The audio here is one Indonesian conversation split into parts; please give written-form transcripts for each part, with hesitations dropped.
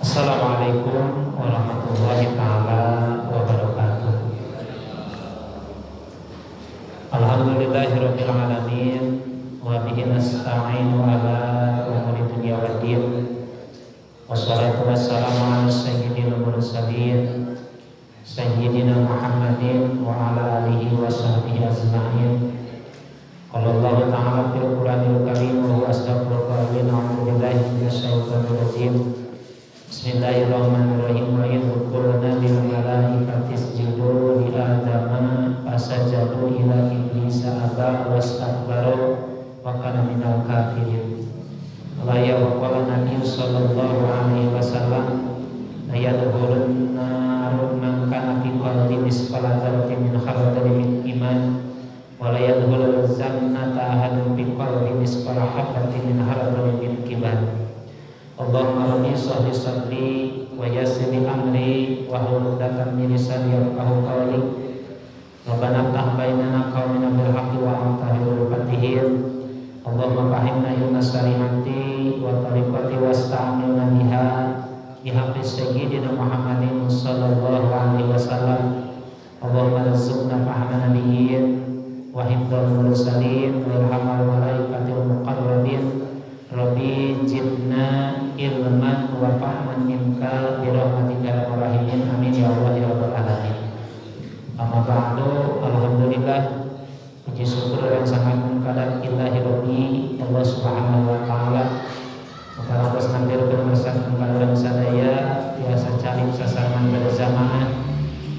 Assalamualaikum warahmatullahi taala wabarakatuh. Alhamdulillahirabbil alamin wa bihi nasta'inu ala umuri dunya waddin. Wassalatu wassalamu ala sayyidil mursalin sayyidina Muhammadin wa ala alihi wa sahbihi ajma'in. Qala Allah ta'ala fil Qur'anil Karim wa huwa asdaqul qa'ilin. A'udzu billahi minasyaitonir rajim. Bismillahirrahmanirrahim. Wa idh qulna lil malaikati isjudu li adama fasajadu illa iblisa aba wastakbara wa kana minal kafirin. Ya wa qala Nabi sallallahu alaihi wasallam ayadkhulun narun man kana fi qalbihi misqala dzarratin min khardalin min iman wa la yadkhulul jannata ahadun bi qalbihi misqala habatin min khardalin min kibar. Allahumma rabbi sholli sadri wa yassir li amri wa hlul 'uqdatam min lisani yafqahu qawli. Rabbana ftah bainana qaumana bil haqqi wa anta khairul fatihin. Allahumma fahimna ilma syari'ati wa tariqati wasta'milna biha bihaqqi sayyidina Muhammadin sallallahu alaihi wasallam. Allahumma rizqna fahma nabiyyin wa hifdzal mursalin wa irhamal malaikatil muqarrabin. Rabbi jidna ilman wa fahman minka birahmatika ya arhamar rahimin. Amin ya Allah ya rabbal alamin. Amma ba'du. Alhamdulillah, puji syukur yang sangat mengkadar ilahi Rabbi Allah subhanahu wa ta'ala. Maka atas nantir bermersak mengkadar sadaya biasa cari sasaran berjamaah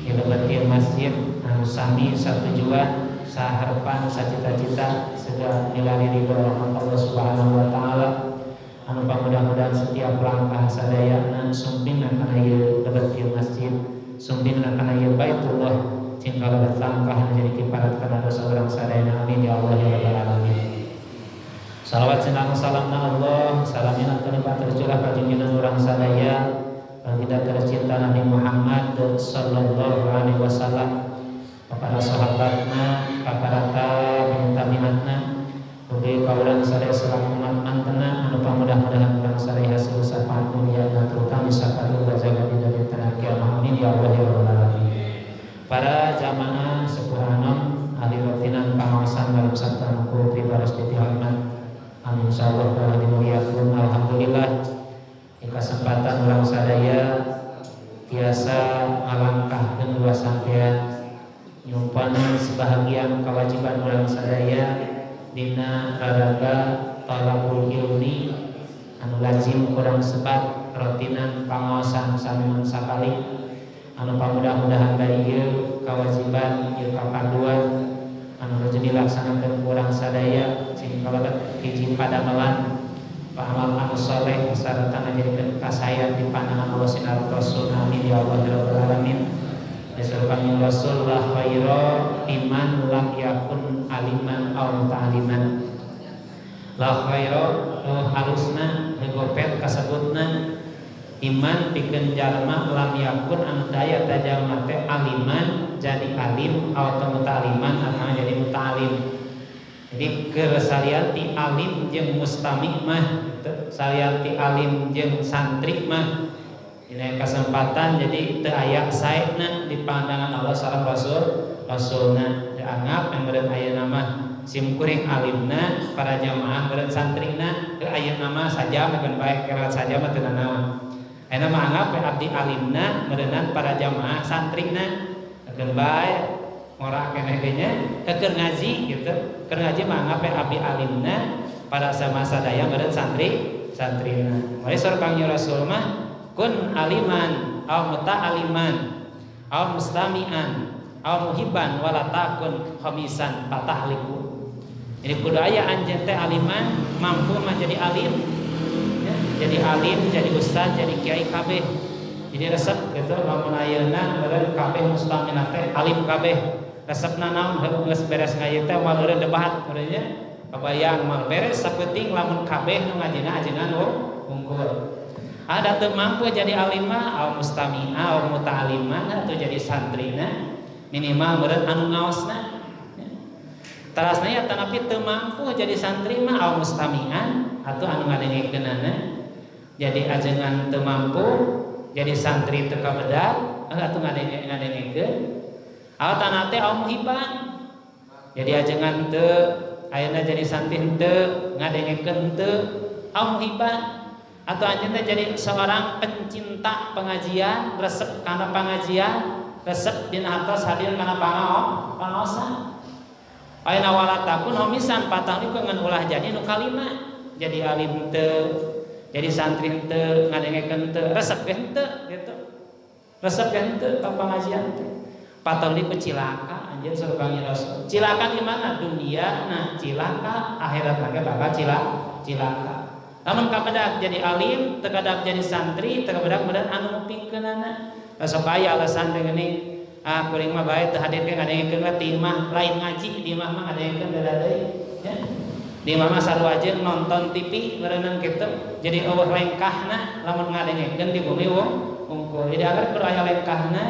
di lebatir masjid anu sami satujuan saharapan cita-cita sudah nilai ridho rahmat Allah subhanahu wa ta'ala. Anu mudah-mudahan setiap langkah sadayana sumpinna kana ieu lebatir masjid, sumpinna kana ieu baitullah, cingkal langkah menjadi kiparat kana dosa urang sadayana. Amin ya Allah ya rabbal alamin. Salawat senang salamna Allah salamina kalimat tercurah ka junjungan urang sadaya kita tercinta Nabi Muhammad sallallahu alaihi wasallam, kepada sahabatna, kakarata bin tabiatna, ugi kaulan sadaya selaku umat mantena anu mudah-mudahan urang sadaya hasil syafaat dunia dan terutama syafaat jaga di dari tanah kiamat. Amin ya Allah ya rabbal alamin. Para jamaah sepuranom ahli rutinan pengawasan dalam sabta nuku baros titi hormat, amin insyaallah telah dimuliakan. Alhamdulillah di kesempatan urang sadaya biasa alangkah dan dua sampean nyumpana sebahagian kewajiban orang sadaya dina raraga talabul ilmi anu lazim kurang sebat rutinan pangaosan saneun sakali anu pamudah-mudahan dari ieu kewajiban ieu kapaduan anu rajin dilaksanakeun urang sadaya sing kalebet hiji padamelan amal anu saleh sarta ngajadikeun kasayan di pandangan Allah sinar Rasul. Amin ya Allah ya rabbal alamin. Disebutkan min Rasulullah khaira iman lam yakun aliman aw ta'aliman. La khaira harusna ngegopet kasebutna iman pikeun jalma lam yakun anu daya ta jalma teh aliman jadi alim aw muta'aliman atau jadi muta'alim. Jadi kersalianti alim jeung mustami mah salianti alim jeung santri mah ini kesempatan jadi teu aya saena di pandangan Allah sareng Rasulna dianggap yang beureun aya nama simkuring alimna para jamaah beureun santrina teu aya nama saja meukeun bae kerat saja mah teu naon. Ayeuna mah anggap abdi alimna beureunan para jamaah santrina meukeun bae ora keneh ge nya keur ngaji gitu. Keur ngaji mah anggap abdi alimna pada sama sadaya beureun santrina. Mari sareng Kangjeng Rasul mah kun aliman aw muta'aliman aw mustami'an aw muhibban wala takun khamisan tatahliku. Jadi kudu aya anjeun teh aliman mampu mah jadi alim ya, jadi alim, jadi ustaz, jadi kiai kabeh. Jadi resep gitu lamun ayeuna meureun kabeh mustamina teh alim kabeh. Resepna naon heuh geus beres ngaji teh moal meureun debat urang nya. Kabayang moal beres sapenting lamun kabeh nu ngajina ajengan unggul. Ada teu mampu jadi alimah aw mustami'ah aw muta'alimah atau jadi santrina minimal meureun anu ngaosna. Tarasna ya tanapi teu mampu jadi santri mah aw mustami'an atau anu ngadengekeunana jadi ajengan teu mampu jadi santri teu kabedak atuh ngadengekeun awatana teh au muhiban jadi ajengan teu ayeuna jadi santri teu ngadengekeun teu au muhiban atau anjeun teh jadi seorang pencinta pengajian resep kana pengajian resep dina hartos hadir kana pangaosan ayeuna walatakun homisan patang di ngan ulah jadi nu kalima jadi alim teu jadi santri henteu ngadengekeun teu resep ge henteu gitu resep ge henteu ka pengajian teh patoli ku cilaka anjeun saur Kangjeng Rasul cilaka di mana dunia nah cilaka akhirat lagi bakal cilaka lamun kabedak jadi alim teu kadak jadi santri teu kabedak bedan anu ngupingkeunana sok aya alasan teh geuning kuring mah bae teu hadir ge ngadengekeun ti imah lain ngaji di imah mah ngadengekeun beda deui ya di mama sarua aja nonton TV berenang gitu jadi eueuh lengkahna lamun ngadengekeun di bumi wungkul jadi agar kudu aya lengkahna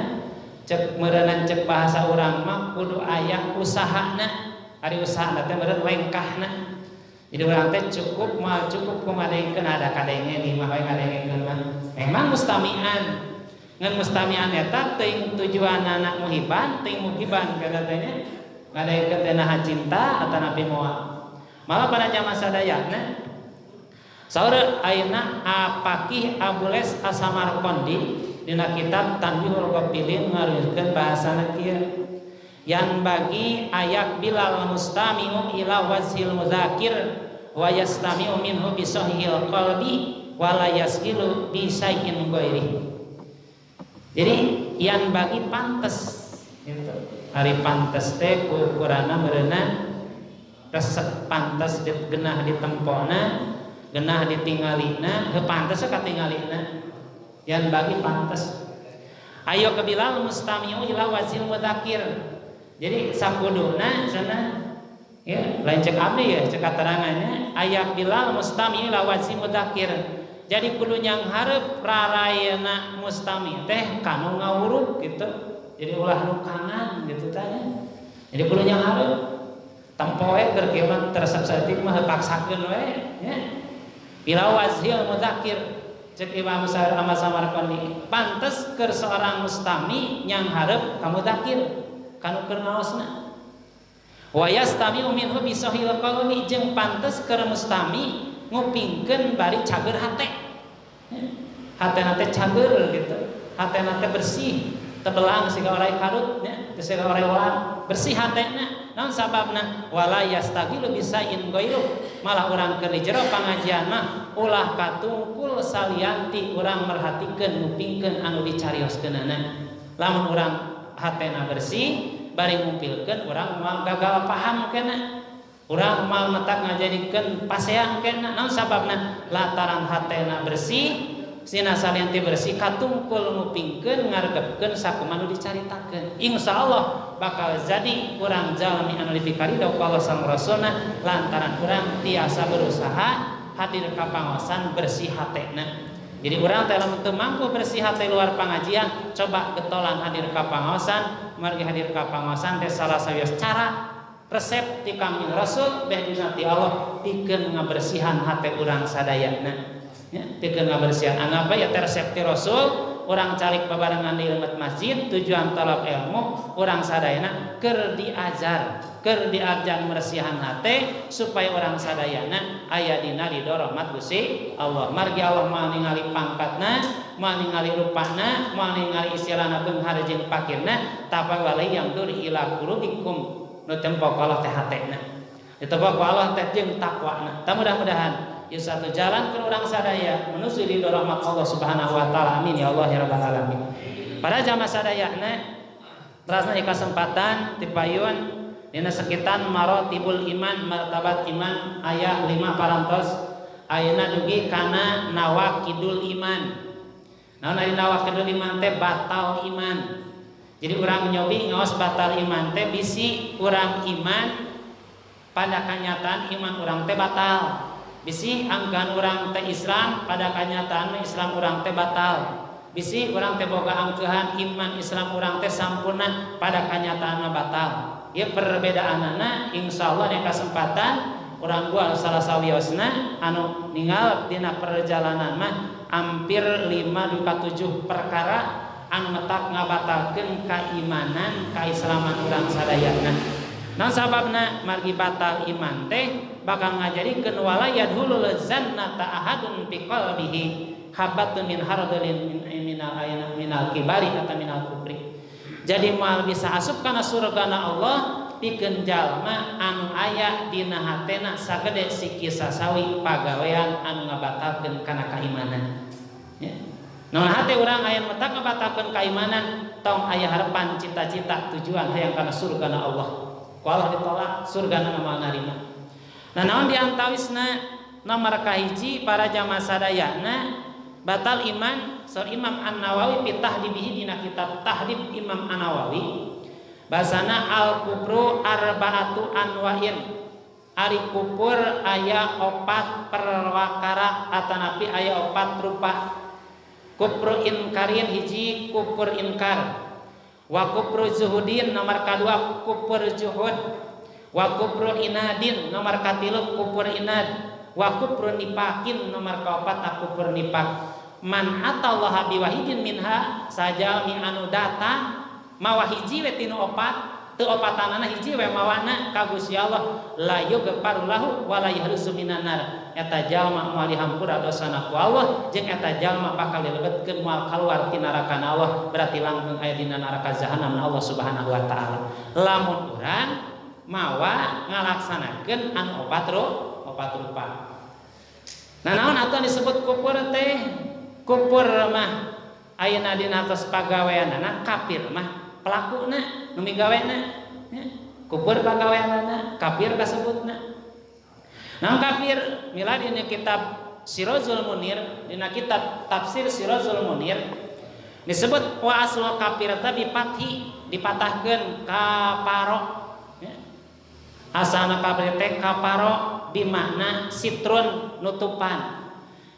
cek meureunna cek bahasa urang mah kudu aya usahana ari usahana teh meureun lengkahna jadi urang teh cukup ku ngadengekeun ada kadenge di mah we ngadengekeun mah memang mustamian ngan mustamian eta teuing tujuanna muhiban teuing muhiban kana teh nya ngadengekeun teh naha cinta atawa napi moal malah pada zaman sadayana saur ayeuna Apakih Abules As-Samarqandi dina kitab Tanbihul Ghafilin ngarujuskeun bahasana kieu yan bagi ayak bilal mustami'u ila wazhil mudzakir wa yastami'u minhu bi sahihil qalbi wa la yasgilu bi syai'in ghairi jadi yan bagi pantes gitu ari pantes teh ukurana meureunna resep pantas genah ditempona genah ditinggalina heuh pantes katingalina yan bagi pantes ayo kebilal mustami'u ila wazil mudzakir jadi sakuduna sana ya lain cek abdi ya cek katerangannya ayak bilal mustami'u ila wazil mudzakir jadi kudu nyang hareup rarayana mustami teh kanu ngawuruk gitu jadi ulah nu kanan gitu tanya jadi kudu nyang hareup tempoe gerkeun teresep saeutik mah paksakeun we nya bila wazhil mudzakir cek Imam Ahmad Samarqandi pantes keur seorang mustami nyang hareup ka mudzakir kanu keur ngaosna wa yastami'u minhu bi sahil qalbi jeung pantes keur mustami ngupingkeun bari cager hate hatena teh cager gitu hatena teh bersih tebelang siga orai karut nya siga orai walang bersih hatena naon sababna wala yastagilu bisain ghairu malah urang keur di jero pangajian mah ulah katungkul salianti urang merhatikeun ngupingkeun anu dicarioskeunana lamun urang hatena bersih bari ngumpilkeun urang moal gagal paham kenna urang moal metak ngajadikeun paseang kenna naon sababna lataran hatena bersih sina salianti bersih katungkul ngupingkeun ngarepkeun sakumaha nu dicaritakeun insyaallah bakal jadi urang jalmi anu dipikaridho ku Allah sang Rasulna lantaran urang tiasa berusaha hadir ka pangaosan bersih hatena jadi urang teh lamun teu mampu bersih hate luar pangajian coba getolan hadir ka pangaosan margi hadir ka pangaosan teh salah sawios cara resep ti Kangjeng Rasul beh dina ti Allah pikeun ngabersihan hate urang sadayana ya pikeun ngabersihan anggap bae ya resep ti Rasul urang calik babarengan di leumet masjid tujuan talab ilmu urang sadayana keur diajar keur diajar meresihan hate supaya urang sadayana aya dina ridho rahmat Gusti Allah margi Allah moal ningali pangkatna moal ningali rupana moal ningali istilahna beunghar jeung pakirna tapi walai yang dur ila qulubikum nu tempok Allah teh hatena ditepok Allah teh jeung takwana ta mudah-mudahan ieu satu jalan ke urang sadaya menuju ridho rahmat Allah Subhanahu wa taala amin ya Allah ya rabbal alamin para jamaah sadayana rasna kesempatan dipayun dina sekitar maratibul iman martabat iman aya 5 parantos ayeuna dugi kana nawaqidul iman naon ari nawaqidul iman teh batal iman jadi urang nyobi ngaos batal iman teh bisi urang iman pada kanyataan iman urang teh batal bisi anggan urang teh Islam pada kanyataan Islam urang teh batal bisi urang teh boga angkeuhan iman Islam urang teh sampurna pada kanyataanna batal ieu perbedaanana insyaallah di kesempatan urang gua salah sawiosna anu ningal dina perjalanan mah hampir 5-7 perkara anu metak ngabatalkeun kaimanan kaislaman urang sadayana. Naon sababna margi batal iman teh bakal ngajarikeun wala yadhulul jannata ahadun fi qalbihi habatun min hardalin minal kibari atau minal kufri. Jadi moal bisa asup kana surgana Allah pikeun jalma anu aya dina hatena sagede siki sasawi pagawean anu ngabatalkeun kana kaimanan. Ya. Namun hati urang aya metak ngabatalkeun kaimanan tong aya harapan cita-cita tujuan hayang kana surgana Allah. Ku Allah ditolak surgana moal narima. Nah naon diantawisna nomor kahiji para jamaah sadayana batal iman so Imam An-Nawawi fi tahdibihi dina kitab Tahdib Imam An-Nawawi basana al kufru arbaatu anwa'in ari kufur aya 4 perwakara atanapi aya 4 rupa. Kufru inkarin hiji kufur inkar, wa kufru zuhudin nomor kedua kufur juhud, wa kufru inadin nomor katilu kufur inad, wa kufru nipakin nomor kaopat kufur nipak. Man atallaha biwahidin minha saja mi anu datang mawa hiji we tinu 4 teu opatanana hiji we mawana ka Gusti Allah la yughfaru lahu wa la yahrusu minan nar. Eta jalma moal dihampura dosana ku Allah jeung eta jalma bakal dilebetkeun moal kaluar ti neraka Allah, berarti langgeng aya dina neraka jahanam Allah Subhanahu wa taala. Lamun urang mawa ngalaksanakeun anu 4 rupa. Nah naon atuh disebut kufur teh? Kufur mah ayeuna dina atas pagaweanana, kafir mah pelakuna nu migawena. Kufur pagaweanana, kafir kasebutna. Nah kafir mila dina kitab Sirajul Munir, dina kitab tafsir Sirajul Munir disebut wa aslu kafir teh dipatahkeun kafaro. Asalna kafir teh kafaro bimakna sitrun nutupan.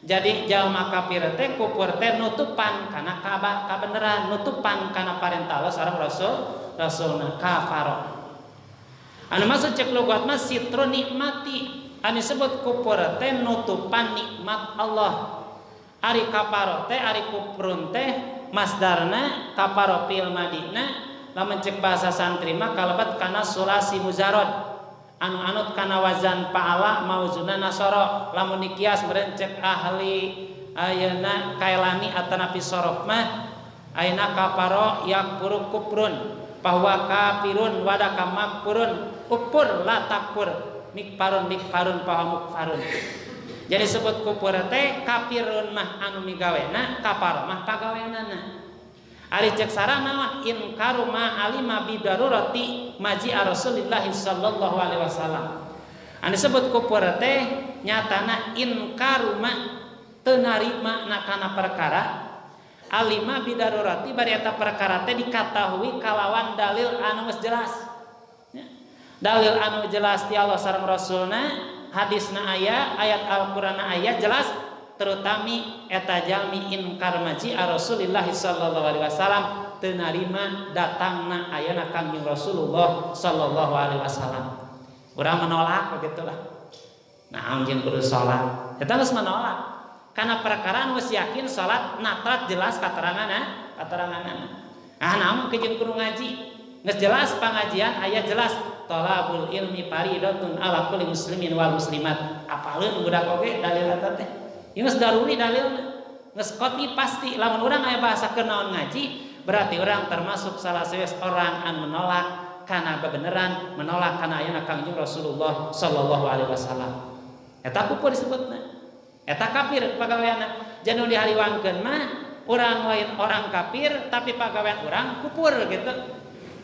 Jadi jalma kafir teh kufur teh nutupan kana kabeneran, nutupan kana parentah Allah sareng rasulna kafaro. Anu maksud cek logat mah sitru nikmati. Anu disebut kufur teh nutupan nikmat Allah. Ari kafaro teh ari kufrun teh masdarna kafaro fil madina lamun cek bahasa santri mah kalebat kana sulasi mujarrad. Anu anut kana wazan paala mauzuna nasoro lamun dikias berencek ahli ayeuna kailani atanapi sorof mah ayeuna kafaro yakfuru kufrun bahwa kafirun wadaka makfurun kufur la takfur mikfarun bahwa mukfarun. Jadi sebut kufur teh kafirun mah anu migawena kafaro mah pagaweanana. Ari cek sarana inkaru ma alima bidarurati maji Rasulullah sallallahu alaihi wasallam. Anu disebut kufur teh nyatana inkaru ma teu narima kana perkara alima bidarurati bari eta perkara teh dikatahui kalawan dalil anu geus jelas. Dalil anu jelas ti Allah sareng Rasulna, hadisna aya, ayat Al-Qur'an aya jelas. Terutami eta jalmi inkar maji Rasulullah sallallahu alaihi wasallam teu narima datangna ayeuna Kangjeng Rasulullah sallallahu alaihi wasallam. Urang menolak begitulah. Nah, anjeun kudu salat. Eta geus menolak. Karena perkara anu geus yakin salat natrat jelas kateranganna. Ah, namun kejeun kudu ngaji. Geus jelas pangajian aya jelas talabul ilmi faridatun ala kulli muslimin wal muslimat. Apaleun budak oge dalil eta teh. Geus daruri dalilna. Geus kopi pasti lamun urang aya bahasa kenaon ngaji, berarti urang termasuk salah seueus orang anu menolak kana bebeneran, menolak kana ayeuna Kangjeng Rasulullah sallallahu alaihi wasallam. Eta kufur disebutna. Eta kafir pagaweanna. Jangan dihaliwangkeun mah urang lain orang kafir tapi pagawean urang kufur gitu.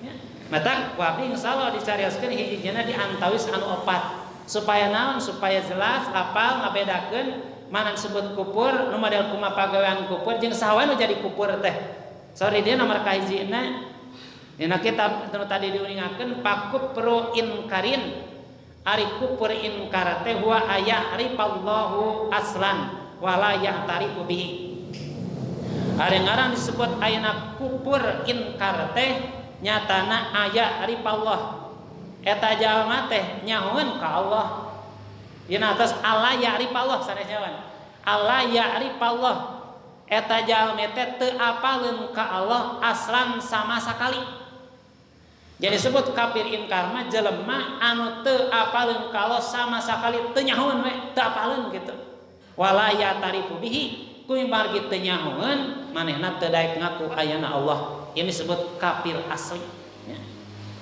Ya. Mata ku abdi insyaallah dicarioskeun hiji-hijina diantawis anu 4 supaya naon supaya jelas hafal ngabedakeun mana disebut kufur nu model kumaha pagawean kufur jeung saha nu jadi kufur teh. Sorry dia nomor kahijina dina kitab tadi diuningakeun pakufru inkarin ari kufur inkar teh huwa ayarifallahu aslan wala ya'tarifu bihi. Ari ngaran disebut ayeuna kufur inkar teh nyatana ayarifallah. Eta jalma teh nyahoeun ka Allah Dina atas Allah ya'rifallah sanesjawan. Allah ya'rifallah eta jalmi teh teu apaleun ka Allah aslan sama sakali. Jadi disebut kafir inkar mah jelema anu teu apaleun ka Allah sama sakali teu nyahoeun we, teu apaleun kitu. Wala ya'tarifu bihi kuy margi teu nyahoeun manehna teu daek ngaku ayana Allah. Ini disebut kafir asli. Ya.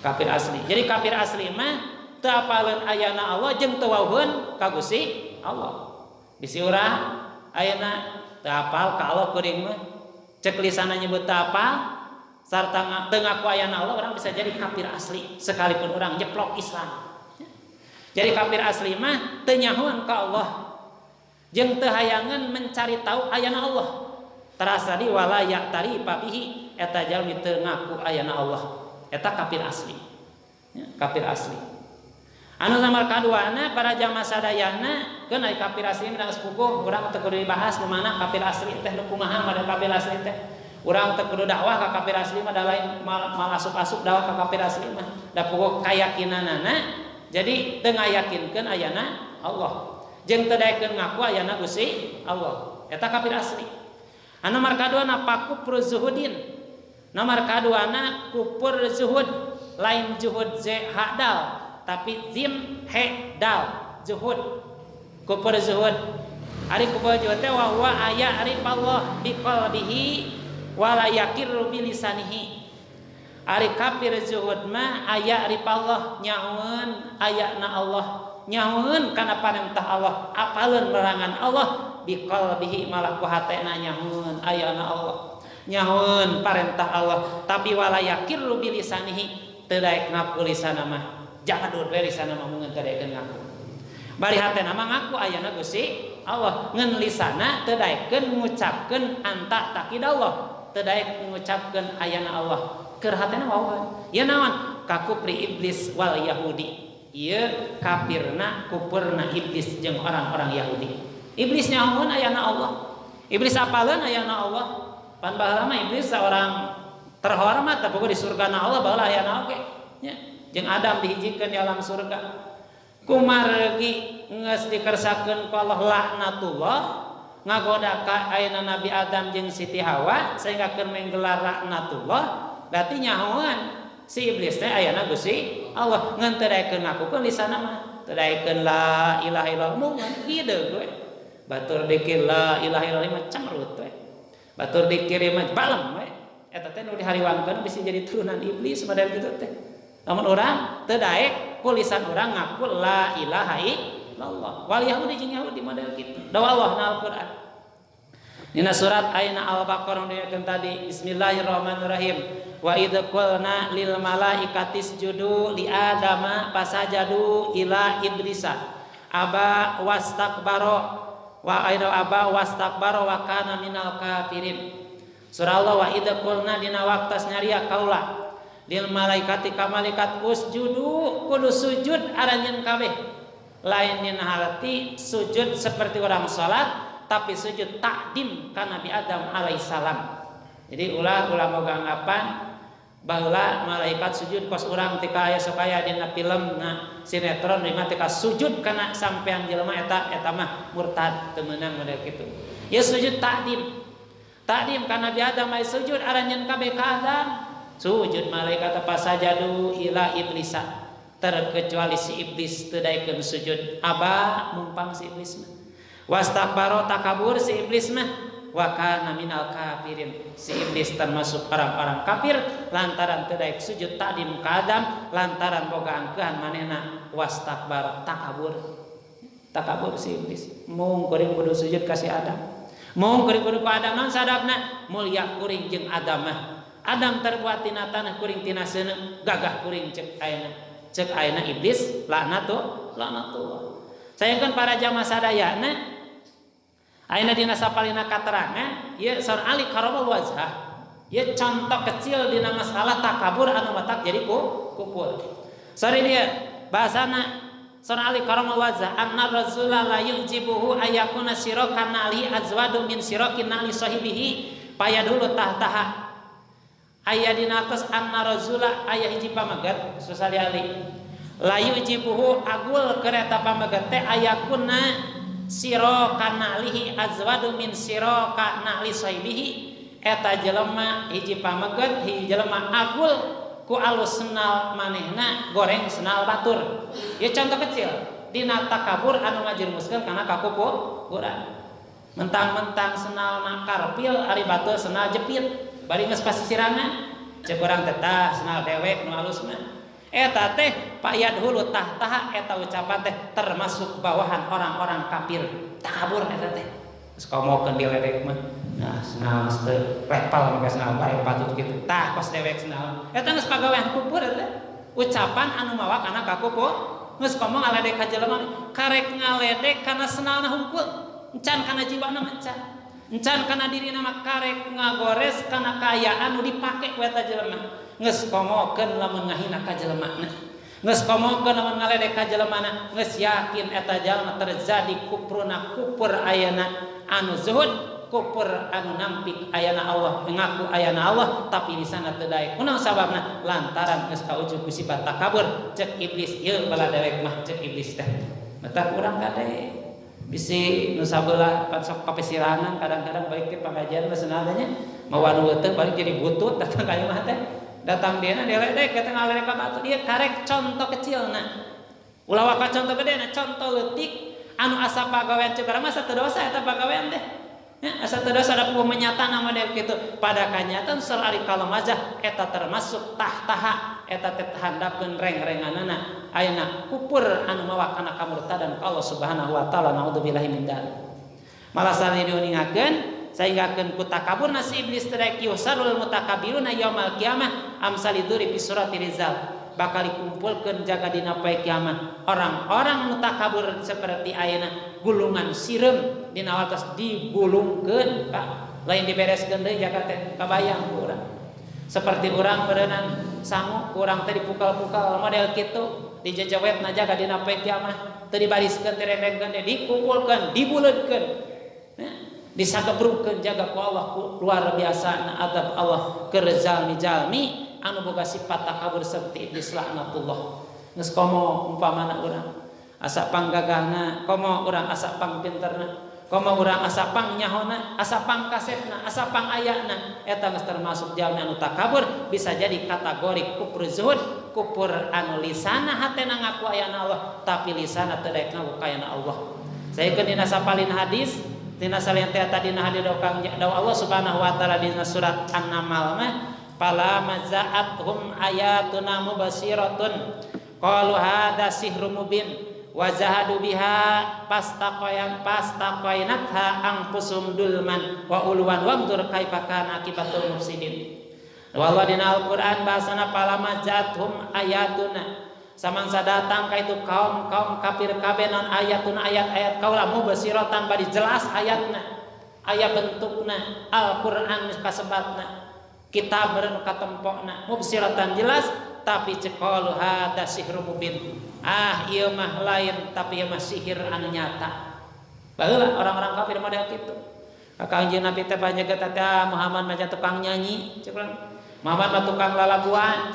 Kafir asli. Jadi kafir asli mah teu apaleun ayana Allah jeung teu wauheun ka Gusti Allah. Bisi urang ayeuna teu apal ka Allah kuring mah cek lisanna nyebut teu apal sarta teu ngaku ayana Allah, orang bisa jadi kafir asli sekalipun orang nyeplok Islam. Jadi kafir asli mah teu nyahoeun ka Allah jeung teu hayangan mencari tahu ayana Allah. Terasa di wala ya'tari papihi eta jalmi teu ngaku ayana Allah. Eta kafir asli. Ya, kafir asli. Anu nomor kaduana para jamaah sadayana keun aya kafir asli mah sepupuh urang teu kudu dibahas di mana kafir asli teh nu kumaha mah kafir asli teh. Urang teu kudu dakwah ka kafir asli mah da lain mal asup-asup dakwah ka kafir asli mah. Da pokok kayakinanana jadi teu ngayakinkeun ayana Allah. Jeung teu daekeun ngaku ayana Gusti Allah. Eta kafir asli. Anu nomor kaduana pakufru zuhudin. Nomor kaduana kufur zuhud lain juhud ze hadal. Tapi zim he dal zuhud kufur zuhud ari kufur zuhud teh wa huwa aya arifallah bi qalbihi wa la yakirru bi lisanihi. Ari kafir zuhud mah aya arifallah nyahoeun ayana Allah, nyahoeun kana parentah Allah, apaleun merangan Allah bi qalbihi malah ku hatena nyahoeun ayana Allah, nyahoeun parentah Allah, tapi wa la yakirru bi lisanihi teu daek ngaku lisanna mah. Jangan dulu dari sana ngomongin tadaikeun ngaku. Bari hatena mah ngaku ayana Gusti Allah, ngeun lisana teu daekeun ngucapkeun anta takid Allah, teu daek ngucapkeun ayana Allah. Keur hatena wawan. Ieu naon? Ka kufri iblis wal yahudi. Ieu kafirna kufurna iblis jeung orang-orang Yahudi. Iblis nyahoeun ayana Allah. Iblis apaleun ayana Allah. Pan baheula mah iblis seorang terhormat tapi di surgana Allah baheula ayana oge. Nya. Jeung Adam dihijikeun di alam surga. Kumargi geus dikersakeun ku Allah laknatullah ngagoda ka ayeuna Nabi Adam jeung Siti Hawa sehingga keur menggelar laknatullah. Berarti nyahoeun si iblis teh ayana Gusti Allah ngan teu daekeun ngakukeun lisanna mah. Teu daekeun la ilaha illallah mungkin kieu we. Batur dikir la ilaha illallah mah camrut we. Batur dikir mah balem we. Eta teh nu dihariwangkeun bisa jadi turunan iblis model kitu teh. Namun orang teu daek ku lisan urang ngaku la ilaha illallah. Wal Yahudi jeung Yahudi model kitu. Dawa Allah na Al-Qur'an. Dina surat Aina Al-Baqarah diakeun tadi Bismillahirrahmanirrahim. Wa idz qulna lil malaikati isjudu li adama fasajadu ila iblisa aba wastakbara wa aida aba wastakbara wa kana minal kafirin. Surah Allah wa idz qulna dina waqtas nyaria kaula lil malaikati ka malaikat usjudu kudu sujud aranjeun kabeh. Lain dina halati sujud seperti orang salat tapi sujud takdim ka Nabi Adam alaihissalam. Jadi ulama nganggapan baheula malaikat sujud kos urang tika aya sok aya dina filmna sinetron lima tika sujud kana sampean jelema eta mah murtad teu meunang model kitu. Ya sujud takdim. Takdim ka Nabi Adam aya sujud aranjeun kabeh ka Adam. Sujud malaikat pasajadu ila iblisa terkecuali si iblis teu daekeun sujud aba mumpang si iblis mah wastakbaro takabur si iblis mah wa kana minal kafirin si iblis termasuk orang-orang kafir lantaran teu daek sujud takdim ka Adam lantaran boga angkehan manehna wastakbar takabur si iblis mung kuring kudu sujud ka si Adam mung kuring kudu ka Adam naon sadapna mulya kuring jeung Adam mah Adam terbuat tina tanah kuring tina seuneu gagah kuring cek ayeuna iblis laknatullah. Sayeungkeun para jamaah sadayana ayeuna dina sapalina katerangan ieu saur Ali karomul wajhah ieu contoh kecil dina masalah takabur anu matak jadi kufur. Sari dia bahasana saur Ali karomul wajhah anna rasulullah la yujibuhu ayakuna sirakan ali azwadu min sirakin ali sahibihi payadulu tahtaha aya dina atas anna razula aya hiji pamagat susali ali layu jibuhu agul kereta pameget teh ayakuna siro kana lihi azwadu min siro kana li saibihi eta jelema hiji pameget hiji jelema agul ku alus senal manehna goreng senal batur. Ya contoh kecil dina takabur anu ngajirmuskeun kana kakupuran. Mentang-mentang senal karpil ari batur senal jepit bari geus pasisirangan ceuk urang teh tah senal dewek nu alus mah. Eta teh payad hulu tah eta ucapan teh termasuk bawahan orang-orang kafir. Takabur eta teh. Geus komokeun di ledek mah. Nah, senal teu repal maka senal bae patut kitu. Tah kos dewek senal. Eta geus pagawean kufur eta. Ucapan anu mawa kana kakupur. Geus ngomong ngaledek ka jelema karek ngaledek kana senalna hungkul. Encan kana jiwana encan. Encan kana dirina mah karek ngagores kana kaayaan nu dipake ku eta jelema. Geus komokeun lamun ngahina ka jelemana. Geus komokeun lamun ngaledek ka jelemana, geus yakin eta jalma terjadi kufruna kufur ayana anu zuhud, kufur anu nampik ayana Allah, ngaku ayana Allah tapi lisana teu daek. Kunaon sababna? Lantaran geus kaujug ku sifat takabur. Cek iblis ieu bala dewek mah cek iblis teh. Mata urang kade bisi nu sabeula pan sok papesirangan kadang-kadang balik ti pengajian mah senadanya mawa nu teu balik jadi butut datang ka imah teh. Datang dia ledek kita ngaledek ka batu dia karek contoh kecilna ulah waka contoh gedena contoh leutik anu asa pagawean ceuk urang mah asa teu dosa eta pagawean teh ya asa teu dosa da menyata nama dia kitu pada kanyatan sel ari kalemajah eta termasuk tahtaha eta teh handapkeun reng-renganana ayeuna kufur anu mawa kana kamurtadan Allah Subhanahu wa taala naudzubillahi min dzalik malah sami diuningakeun sehinggakeun ku takabur nasi iblis tadaik yusarul mutakabiruna yaumul qiyamah amsaliduri fi surati rizal bakal dikumpulkeun jaga dina poe kiamat orang-orang mutakabur seperti ayeuna gulungan sireum dina watos digulungkeun Pak lain dibereskeun deui jaga teh kabayang ku urang seperti urang beureunan sangu urang teh dipukal-pukal model kitu dijejewetna jaga dina poe kiamat teu dibariskeun teh rendengkeun dikumpulkeun dibuleutkeun disagebrukeun jaga ku Allah luar biasa na adab Allah keur jalmi-jalmi anu boga sifat takabur seperti iblis laknatullah. Geus komo umpamana urang asa panggagahna, komo urang asa pangpinterna, komo urang asa pangnyahoana, asa pangkasetna, asa pangayana, eta geus termasuk jalmi anu takabur bisa jadi kategori kufur zuhud, kufur anu lisana hatena ngaku ayana Allah tapi lisana teu daek ngaku ayana Allah. Saekeun dina sapalin hadis dina saliyang teh tadi nah di dokang dawa Allah Subhanahu wa taala dina surat An-Naml mah fala maza'athum ayatuna mubasyiratun qalu hadza sihrun mubin wa zahadu biha pastaqainatha anfusum dulman wa ulwan wamdur kaifa kana akibatul mufsidin. Wallah dina Al-Qur'an bahasana fala maza'athum ayatuna samangsa datang ka itu kaum kafir kabeh non ayatuna ayat-ayat kaula mubasiratan bari jelas ayatna aya bentukna Al-Qur'an kasebatna kitab bereun katempokna mubasiratan jelas tapi cekalu hada sihrun mubin ieu mah lain tapi ieu mah sihir anu nyata baheula orang-orang kafir model kitu kakanjeun Nabi teh panjaga teh Muhammad mah tukang nyanyi cek Muhammad mah tukang lalaguan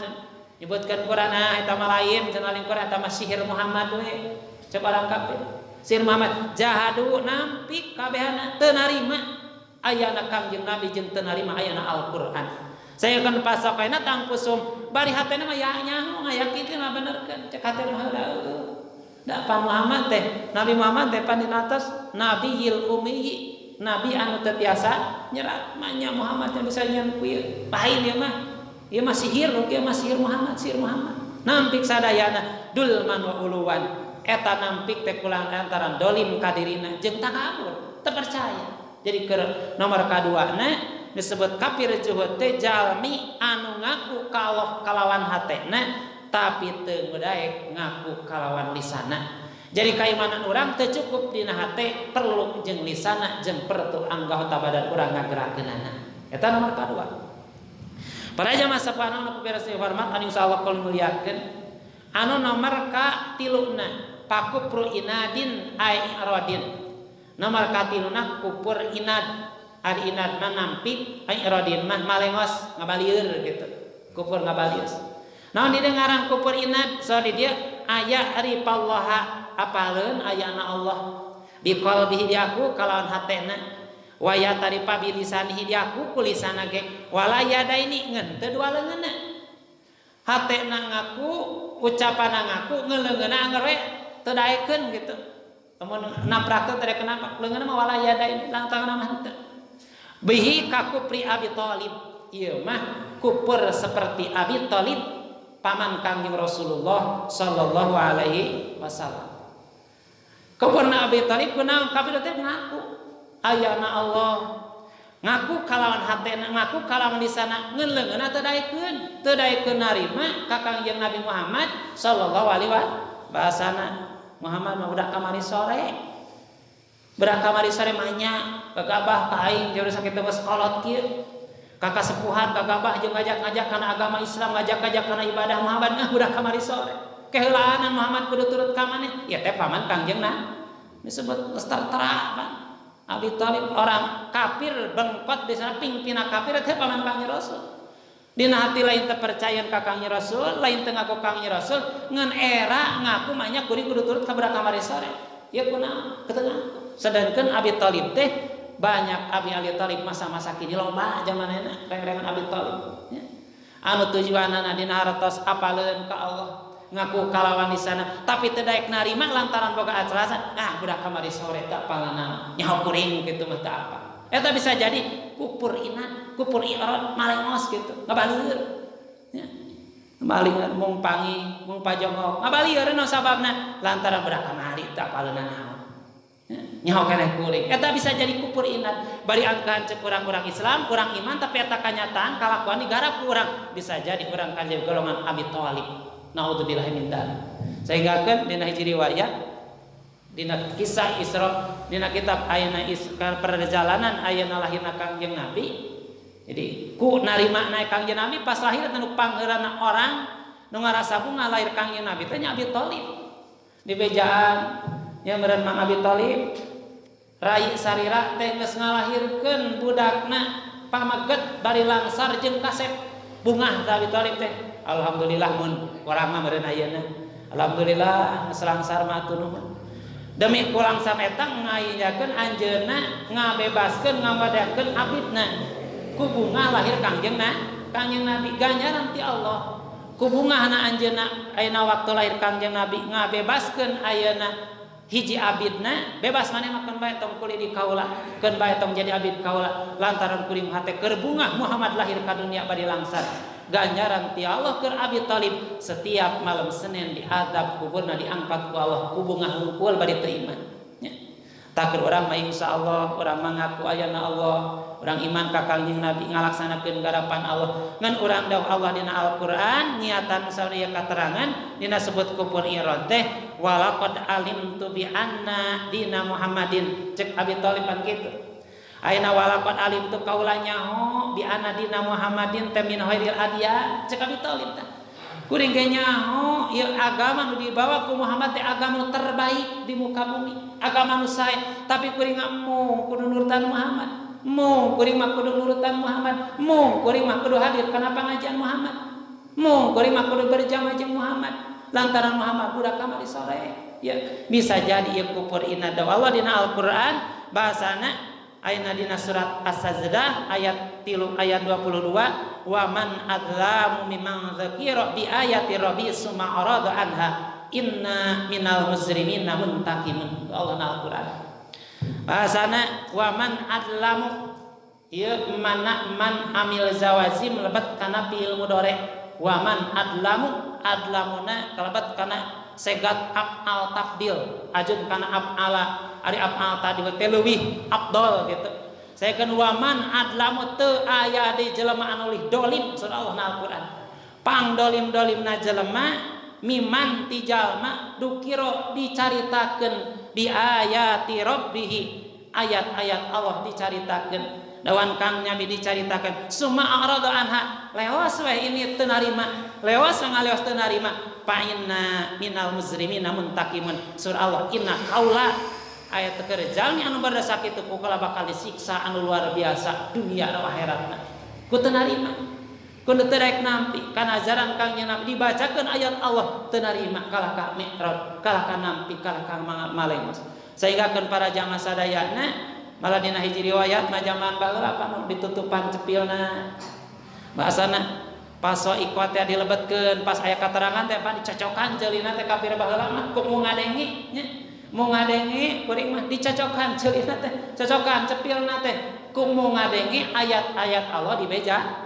nyebutkan Quran eta mah lain cenah Quran eta mah sihir Muhammad we cek orang kafir sihir Muhammad jahadu nampik kabehana teu narima ayana Kangjeng Nabi jeung teu narima ayana Al-Qur'an sayekeun pasakaina tangkusum bari hatena mah nyaho ngayakikeun mah benerkeun cek hatena mah da pan Muhammad teh Nabi Muhammad teh pan dina atas nabiyil ummi nabi anu teu tiasa nyerat mah nya Muhammad yang bisa nyen ku lain ieu mah ieu mah sihir ieu mah sihir Muhammad nampik sadayana dulman wa uluwan eta nampik teh kulang antara dolim kadirina jeung takabur teu percaya jadi ke nomor kaduana disebut kafir zuhud teh jalmi anu ngaku kalawan hatena tapi teu ngadaek ngaku kalawan lisana jadi kaimanan urang teu cukup dina hate perlu jeung lisana jeung pertu anggota badan urang ngagerakeunana eta nomor kadua. Para jamaah sapana anu kuberasi hormat anu insyaallah kul muliakeun anu nomor ka tiluna pakupru inadin ai iradin nomor ka tiluna kufur inad ari inad mah nampik ai iradin mah malengos ngabalieur gitu kufur ngabalieur naon didengaran kufur inad so di dia aya ripallaha apaleun ayana Allah biqalbihi di aku kalawan hatena wa yatarifa bilisanihi di aku kulisana ge wala yadaini ngeun teu dua leungeunna hatena ngaku ucapan ngaku ngeleungeunna angger we teu daekeun gitu lamun naprak teh teu kenapa leungeunna mah wala yadaini lantaran mah henteu bihi kakupri Abi Thalib ieu mah kupur seperti Abi Thalib paman Kangjeng Rasulullah sallallahu alaihi wasallam. Kupurna Abi Thalib kunaon kafir teh ngaku ayana Allah ngaku kalawan hatena ngaku kalawan di sana ngeleungeunna teu daekeun narima ka Kangjeng Nabi Muhammad sallallahu alaihi wasallam. Muhammad mah budak kamari sore berak kamari sore manya gagabah ka aing jeung sakitu geus kolot kieu kakak sepuhan gagabah jeung ngajak-ngajak kana agama Islam ngajak-ngajak kana ibadah Muhammad budak kamari sore keheulaanan Muhammad kudu turut ka maneh ieu teh paman kangjengna disebut tertera kan Abi Thalib orang kafir bengkot di sana pingpina kafir teh paman Kangjeng Rasul dina hati lain teu percaya ka Kangjeng Rasul lain teu ngaku Kangjeng Rasul ngan era ngaku manya kuring kudu turut ka budak kamari sore ieu kunaon ketengah sedangkan Abi Thalib teh banyak Abi Thalib masa-masa kini loba zamanna reng-rengan Abi Thalib ya. Anu tujuanna dina hartos apaleun ka Allah ngaku kalawan di sana tapi teu daek narima lantaran boga acarasan budak kamari sore teu apalna nyaho kuring kitu mah teu apa eta bisa jadi kupur inat kupur irad malengos gitu ngabalieur ya ngabalieur mung pangi mung pajongok ngabalieur naon sababna lantaran budak kamari teu apalna naon nyaho keneh kuring eta bisa jadi kupur inat bari angkaan cek urang-urang Islam urang iman tapi eta kanyataan kalakuan digarap urang bisa jadi urang kanjeng golongan Abi Thalib naudzubillahi min dzalik sehingga kan dina hiji riwayat dina kisah Isra dina kitab ayeuna perjalanan ayeuna lahirna Kangjeng Nabi jadi ku narima naik Kangjeng Nabi pas lahir tanu pangeurana orang nu ngarasa bunga lahir Kangjeng Nabi teh nya Abi Thalib di bejaan yang meureun Mang Abi Thalib rai sarira teh geus ngalahirkeun budakna pameget bari langsar jeung kasep bungah Abi Thalib teh alhamdulillah mun urang mah meureun ayeuna alhamdulillah geus langsar matur nuhun demi kulangsam eta ngayakeun anjeunna ngabebaskeun ngamadakeun abidna ku bunga lahir Kangjeng Nabi ganjaran ti Allah ku bungahna anjeunna ayeuna waktu lahir Kangjeng Nabi ngabebaskeun ayeuna hiji abidna bebas maneh makan bae tong kulit di kaula keun bae tong jadi abid kaula lantaran kuring hate keur bungah Muhammad lahir ka dunia bari langsar ganjaran ti Allah keur Abi Thalib setiap malam Senin diadab kuburna diangkat ku Allah ku bungah hungkul bari teu iman nya takir urang mah insyaallah urang mengaku ayana Allah urang iman ka Kangjeng Nabi ngalaksanakeun garapan Allah ngan urang dawuh Allah dina Al-Qur'an niatan saeureum katerangan dina sebut kupur irad teh walaqad alimtu bi anna dina Muhammadin cek Abi Thalib kan kitu ayeuna walaqad alimtu kaula nyaho bi anna dina Muhammadin teh min khairil adya cek Abi Thalib teh kuring ge nyaho ieu agama nu dibawa ku Muhammad teh agama terbaik di muka bumi agama nu sae tapi kuring mah kudu nurutan Muhammad kuring mah kudu nurutan Muhammad kuring mah kudu hadir kana pangajian Muhammad kuring mah kudu berjamaah jeung Muhammad lantaran Muhammad budak kamari sore ya bisa jadi ieu kufur inna Allah dina Al-Qur'an bahasana ayeuna dina surat As-Sajdah ayat 3 ayat 22 wa man adlamu mimman dzakira bi ayati rabbi summa arada anha inna minal mujrimina muntaqimun Allah na Al-Qur'an bahasana wa man adlamu ieu man amil zawazim lebat kana fi'il mudhari wa man adlamuna kalebat kana segat af'al tafdil ajun kana af'ala ari af'al tadi teh leuwih afdal gitu saekeun wa man adlamu teu aya di jelema anu lih dolim surah Allah na Al-Qur'an pang dolim-dolimna jelema miman ti jalma dukiro dicaritakeun di ayati rabbih ayat-ayat Allah dicaritakeun dawan kang Nabi dicaritakan summa arada anha lewas we ini teu narima lewas ngalewas teu narima fa inna minal mujrimina muntaqimun surah Allah inna qaula ayat keur jalmi anu bardasa kitu kukala bakal disiksa anu luar biasa dunia dan akhiratna ku teu narima Kudu teu daek nampi kana ajaran Kang Nabi dibacakeun ayat Allah teu narima kalah ka mi'raj, kalah ka nampi, kalah ka malengos. Sehingga kan para jamaah sadayana malah dina hiji riwayat mah zaman baheula panu ditutupan cepilna. Bahasana paso ikhwat teh dilebetkeun pas aya katerangan teh pan dicocokan ceulina teh kafir baheula mah ku mau ngadengi nya. Mau ngadengi kuring mah dicocokan ceulina teh, cocokan cepilna teh ku mau ngadengi ayat-ayat Allah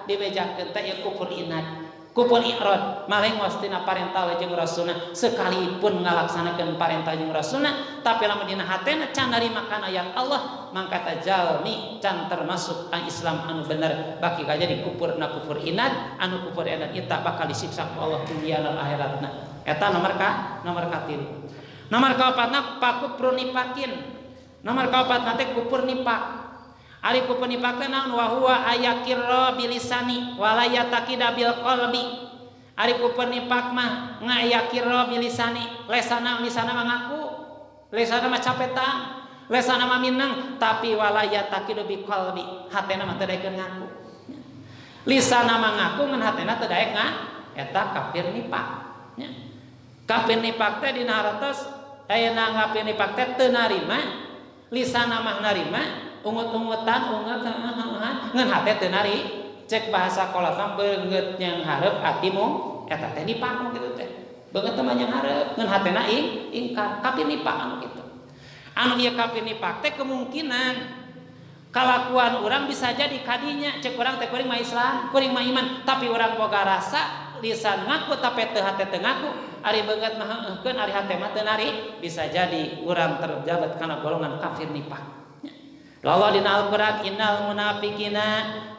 dibejakeun teh ya kufur inad. Kufur i'rad malengos tina parentah jeung rasulna sekalipun ngalaksanakeun parentah jeung rasulna tapi lamun dina hatena can narima kana ayat Allah mangka ta jalmi can termasuk ang Islam anu bener baki ka jadi kufurna kufur inad anu kufur inad eta bakal disiksa ku Allah dunia dan akhiratna eta nomor 3. Nomor 4 pakufru nipakin. Nomor 4 teh kufur nipak. Ari kufur nipak teh naon wa huwa ayakirra bilisani wala yatakida bil qalbi. Ari kufur nipak mah ngayakirra bilisani, lesana mah ngaku, lesana mah capetan, lesana mah minang tapi wala yatakidu bil qalbi, hatena mah teu daekeun ngaku. Lisana mah ngaku ngan hatena teu daek eta kafir nipak. Kafir nipak teh dina hartos ayeuna kafir nipak teh teu narima, lisana mah narima. Ungut-ungutan ngan hate teu nari cek bahasa kolotna beungeut yang hareup atimu eta teh nipak kitu teh beungeut teh yang hareup ngan hatena ingkar kafir nipak anu kitu anu ieu kafir nipak teh kemungkinan kalakuan urang bisa jadi kadinya cek urang teh kuring mah Islam kuring mah iman tapi urang boga rasa lisan ngaku tapi teu hate teu ngaku ari beungeut mah heuhkeun ari hate mah teu nari bisa jadi urang terjabat kana golongan kafir nipak. Allah dina Al-Quran innal munafiqina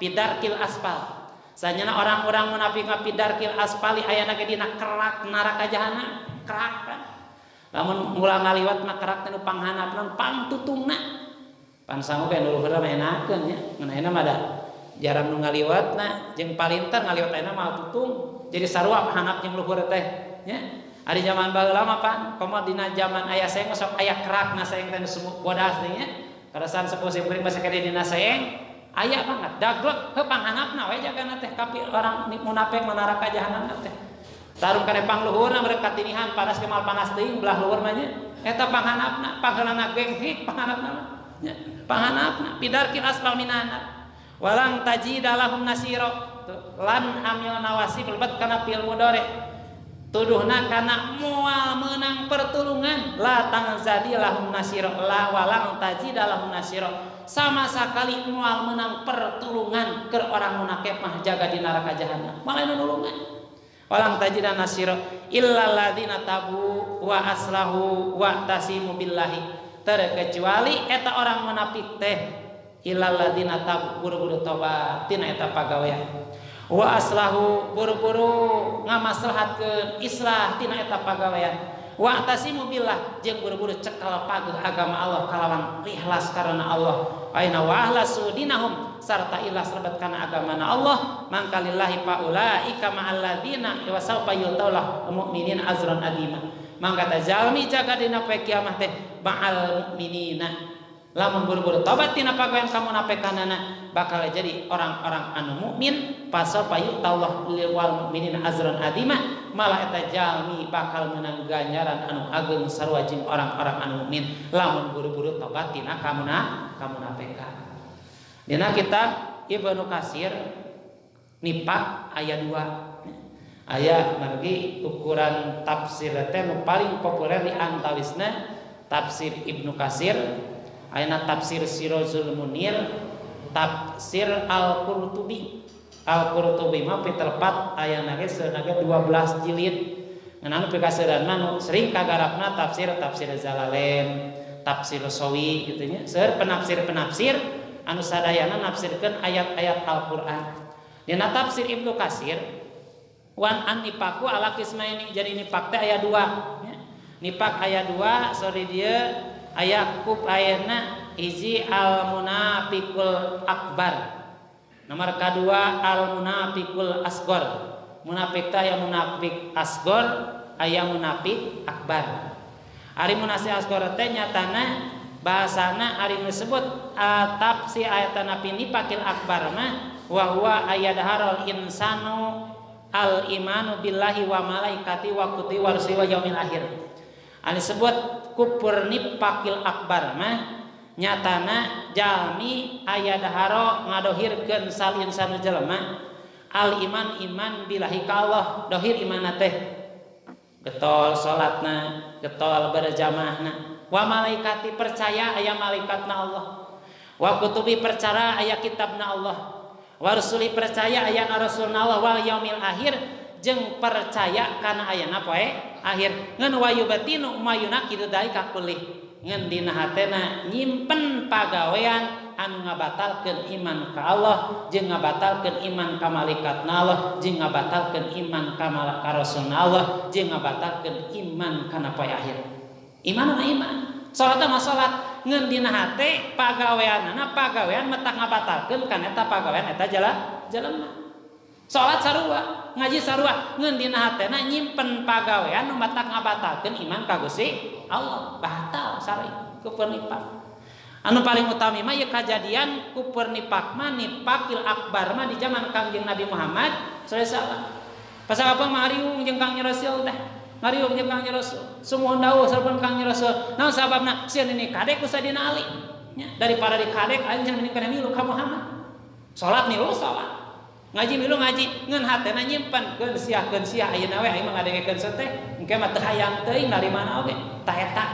bidarkil asfal. Sanyana orang-orang munafik bidarkil asfali ayana ge dina kerak neraka jahanam, kerak kan. Lamun mulang ngaliwat mah kerak teh nu panghanapna pangtutungna. Pan sangu bae nu luhur mah enakeun nya. Ngan ayeuna mah da jarang nu ngaliwatna jeung palinter ngaliwat ayeuna mah tutung. Jadi sarua hanap jeung luhur teh nya. Ari zaman baheula mah pan komo dina zaman aya saeng sok aya kerakna saeng teh nu sumuk bodas teh nya. Karasan sepusi kuring basa kade dina saeng aya banget daglek heuh panghanapna we jagana teh kafir orang munafik neraka jahanam teh tarum kade pangluhurna berkat tinihan panas kemal panas teuing belah luhur mah nya eta panghanapna pangheulana genghik panghanapna mah nya panghanapna bidarkil asfal minan walang tajidalahum nasira lan amil nawasib lebat kana fil mudhari tuduhna kana moal menang pertulungan la tangzadi lahum nasira la walang tajida lahum nasira sama sekali moal menang pertulungan ke orang munafik mah jaga di neraka jahanam malah nulungan walang tajida nasira illa ladzina tabu wa aslahu wa tasimu billahi terkecuali eta orang munafik teh illa ladzina tabu buru-buru tobat tina eta pagawean wa aslahu buru-buru ngamaslahatkeun islah tina eta pagawean wa tasimu billah jeung buru-buru cekel paguh agama Allah kalawan ikhlas karena Allah aina wa ahlasu dinahum sarta ikhlas lebat kana agamana Allah mangka lillahi faulaika ma'al ladzina wa sawfa yutawla mu'minin azran adima mangka tajalmi jaga dina poe kiamat teh ma'al mu'minina lamun buru-buru tobat tina pagawean kamunafikanana bakal jadi orang-orang anu mukmin pasal payutallah lil mukminin azran adima malah eta jalmi bakal menang ganjaran anu agung sarua jeung orang-orang anu mukmin lamun buru-buru tobat tina kamunafikan. Dina kitab Ibnu Katsir nipak aya 2 aya margi ukuran tafsir teh nu paling populer di antawisna tafsir Ibnu Katsir ayeuna tafsir Sirajul Munir tafsir Al-Qurtubi mah piterpat ayeuna ge seunage 12 jilid ngan anu pikaseuran mah nu sering kagarapna tafsir Zalalain tafsir Sawi kitu nya seueur penafsir anu sadayana nafsirkeun ayat-ayat Al-Qur'an dina tafsir Ibnu Katsir wan an nipaku ala qismaini jadi nipak teh aya 2 nipak aya 2 sorry dia aya kub ayana hiji al munafiqul akbar nomor kedua al munafiqul asgor munafik teh aya munafik asgor aya munafik akbar ari munafik asgor teh nyatana bahasana ari disebut tafsir ayatana nifaqil akbar mah wa huwa ayadharul insanu al imanu billahi wa malaikati wa kutubi wa rusuli wa yaumil akhir. Anu disebut kufur nifaqil akbar mah nyatana jalmi ayadharo ngadohirkeun sal insanu jelema al iman billahi ka Allah, dohir iman teh getol salatna, getol berjamaahna. Wa malaikati percaya aya malaikatna Allah, wa kutubi percaya aya kitabna Allah, wa rusuli percaya aya rasulna Allah, wal yaumil akhir jeung percaya kana ayana poe akhir. Ngan wa yubatinu mayunakidu dalika kulli ngan dina hatena nyimpen pagawean anu ngabatalkeun iman ka Allah jeung ngabatalkeun iman ka malaikatna Allah jeung ngabatalkeun iman ka rasulna Allah jeung ngabatalkeun iman kana poe akhir. Iman mah iman, salat mah salat, ngeun dina hate pagaweanna pagawean metak ngabatalkeun kana eta pagawean eta jelema. Salat sarua, ngaji sarua, ngeun dina hatena nyimpen pagawean nu metak ngabatalkeun iman ka Gusti Allah, batal sari kufur nifaq. Anu paling utami mah ieu kajadian kufur nifaq mah nifaqil akbar mah di zaman Kangjeng Nabi Muhammad sallallahu alaihi wasallam. Pasal apa mariung jeung Kangjeng Rasul teh? Ngariung jeung Kangjeng Rasul, sumuhun dawuh sareng Kangjeng Rasul. Naon sababna? Sieun ini kadek ku Sayyidina Ali. Nya, daripada dikadek anjeun mending kana milu ka Muhammad. Salat milu salat. Ngaji milu ngaji, ngeun hatena nyimpen keun sia ayeuna we aing mah ngadengekeun teh, engke mah teu hayang teuing dari mana oge. Tah eta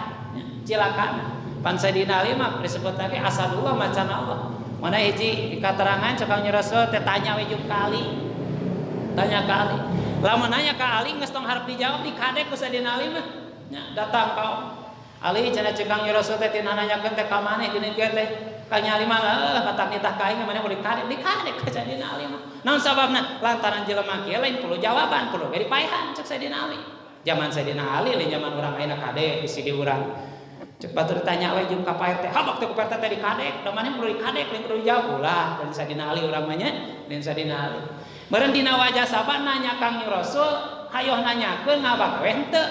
cilakana. Pan Sayyidina Ali mah disebutake asadullah macan Allah. Mana hiji katerangan cek Kangjeng Rasul teh tanya we juk kali. Tanya ka Ali. Lamun nanya ka Ali geus tong hareup dijawab dikadek ku Sayyidina Ali mah. Nya datang ka Ali cenah cek Kangjeng Rasul teh tina nanyakeun teh ka maneh geuning teh. Kanya Ali mah matak nitah ka aing maneh kudu dikadek ka Sayyidina Ali mah. Naon sababna? Lantaran jelema kieu lain perlu jawaban, perlu veripaehan cek Sayyidina Ali. Zaman Sayyidina Ali lain zaman urang ayeuna kadek di sidi urang. Cek batur tanya we jeung ka Pak RT, habak teh ku Pak RT teh dikadek, da maneh perlu dikadek, lain perlu dijawab ulah dan Sayyidina Ali urang mah nya, dan Sayyidina Ali. Meureun dina wajah sahabat nanya Kangjeng Rasul, hayoh nanyakeun ngabagawe henteu.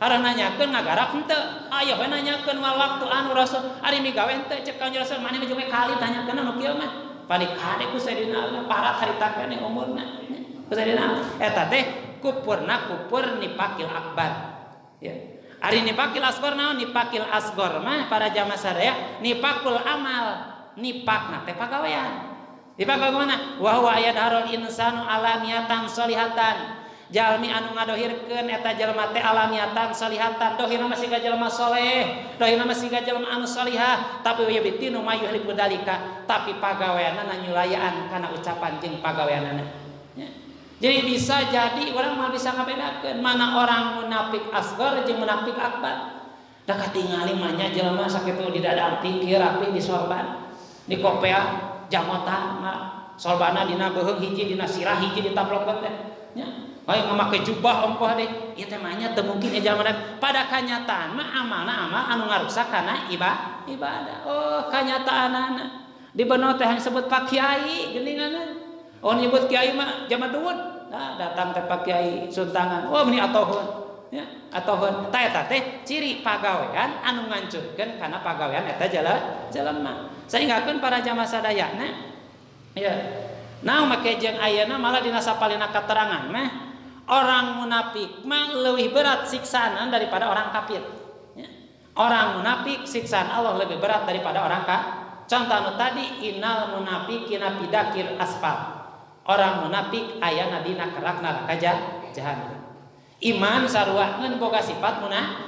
Hareuh nanyakeun ngagarap henteu. Hayoh we nanyakeun wal waktu anu Rasul ari migawe henteu cek Kangjeng Rasul maneh jeung kali tanyakeun anu kieu mah. Palik kadek ku Sayyidina Ali parat harita keneh umurna. Ku Sayyidina Ali eta teh kufur nifaqil akbar. Ya. Ari nifaqil asghar naon? Nifaqil asghar mah para jamaah sadaya nifaqul amal, nifaqna teh pagawean. Nifaq bagaimana? Wa huwa ayadharul insanu alamiyatan sholihatan. Jalmi anu ngadohirkeun eta jalma teh alamiyatan sholihatan, dohirna mah siga jalma saleh, dohirna mah siga jalma anu sholihah, tapi wa yabtinu mayuhlibu dalika, tapi pagaweanna nyulayaan kana ucapan jeung pagaweanna. Ya. Jadi bisa jadi orang mah bisa ngabedakeun mana orang munafik asghar jeung munafik akbar. Da katingali mah nya jelema sakitu di dadang tinggi rapi di sorban, di kopea jamota mah solbana dina beuheung hiji dina sirah hiji ditaplokkeun teh nya aya ngamake jubah ongkoh deh ieu teh mah nya teu mungkin jalma pada kanyataan mah amalna amal anu ngarusak kana ibadah. Oh kanyataanana di beuneu teh disebut Pak Kiai geuninganna. Oh nyebut kiai mah jama duun. Nah datang teh Pak Kiai suntangan. Oh meni atoheun ya atoheun. Tah eta teh ciri pagawean anu ngancurkeun kana pagawean eta jelema. Sainggakeun para jamaah sadayana ya naon make jeung ayeuna malah dina sapalina katerangan mah orang munafik mah leuwih berat siksaan daripada orang kafir ya. Orang munafik siksaan Allah lebih berat daripada orang kafir. Contoh tadi innal munafiqina fidakil asfal. Orang munafik ayana dina kerak neraka jahanam. Iman sarua ngeun boga sifat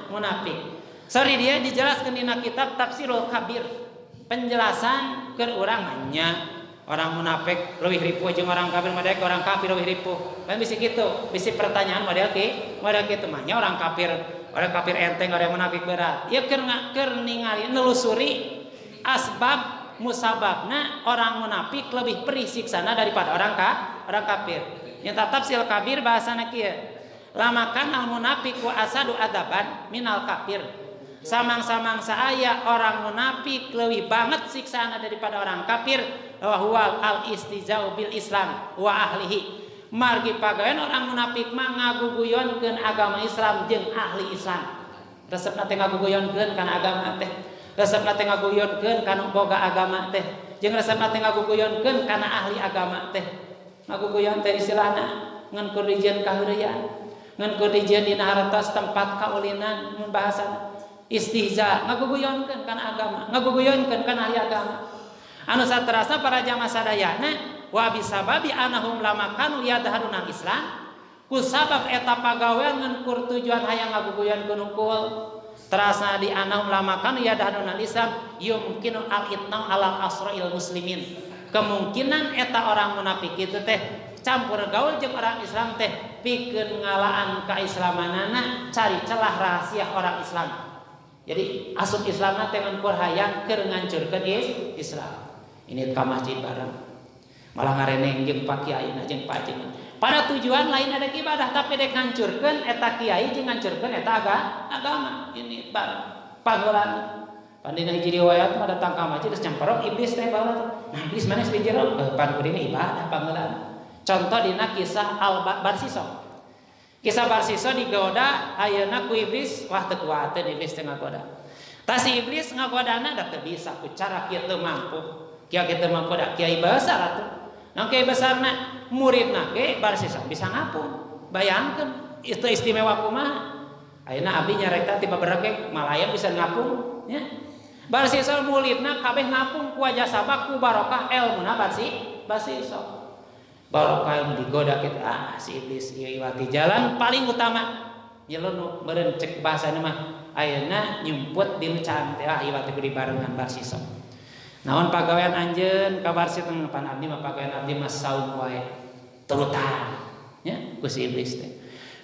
munafik. Sorry dia dijelaskeun dina kitab Tafsirul Kabir. Penjelasan ke urang nya orang munafik leuwih ripuh jeung orang kafir mah orang kafir leuwih ripuh. Kan bisa kitu, bisa pertanyaan model kitu mah nya orang kafir enteng orang munafik berat. Ieu keur ningali nelusuri asbab musababna orang munafik lebih perih siksana daripada orang kafir. Yang Tafsir Kabir bahasana kieu. Lamakan al munafiq wa asadu adaban minal kafir. Samang-samang saaya orang munafik lebih banget siksana daripada orang kafir. Wa huwal al istizau bil Islam wa ahlihi. Margi pagawean orang munafik mah ngaguguyonkeun agama Islam jeung ahli Islam. Resepna teh ngaguguyonkeun kana agama teh. resepna teh ngaguyonkeun kana boga agama teh jeung resepna teh ngaguyonkeun kana ahli agama teh ngaguguyon teh istilahna ngan keur dijieun kaheureuyan ngan keur dijieun dina hartos tempat kaulinan mun bahasana istihza ngaguguyonkeun kana agama ngaguguyonkeun kana ahli agama anu saterasna para jamaah sadayana wa bisababi anahum lamakanu yadharuna Islam ku sabab eta pagawean ngan kur tujuan hayang ngaguguyonkeun unggul terasa di anahum lamakan ya dahaduna Islam yumkinu al-itnau ala asra'il muslimin kemungkinan eta orang munafik itu teh campur gaul jeung orang Islam teh pikeun ngalaan kaislamanana cari celah rahasia orang Islam jadi asup Islamna teh ngan kur hayang keur ngancurkeun Islam ini ka masjid bareng malah ngareneng jeung pak kiai jeung pak jeung pada tujuan lain ada ibadah tapi dek ngancurkeun eta kiai jeung ngancurkeun eta agama ini pangeulan pandina hiji riwayat mah datang ka masjid terus nyamperok iblis teh baheula nah iblis manes di jero pan kuring ibadah pangeulan contoh dina kisah Barsiso kisah Barsiso digoda ayeuna ku iblis wah teu kuateun iblis teh ngagoda tah si iblis ngagodana da teu bisa ku cara kieu teu mampu kieu teu mampu da kiai besar atuh nah kiai besarna muridna ge Barsiso bisa ngapung bayangkeun itu istimewa kumaha ayeuna abdi nyareta ti baberege malayan bisa ngapung nya Barsiso muridna kabeh ngapung ku wajah sabak ku barokah ilmuna Barsiso barokah ilmu digoda kita si iblis ieu iwati jalan paling utama nyelunuk meureun cek bahasana mah ayeuna nyumput dinu cante iwati kudu barengan Barsiso naon pagawean anjeun ka Barsiso pan abdi mah pagawean abdi mah saum wae turutan nya ku si iblis teh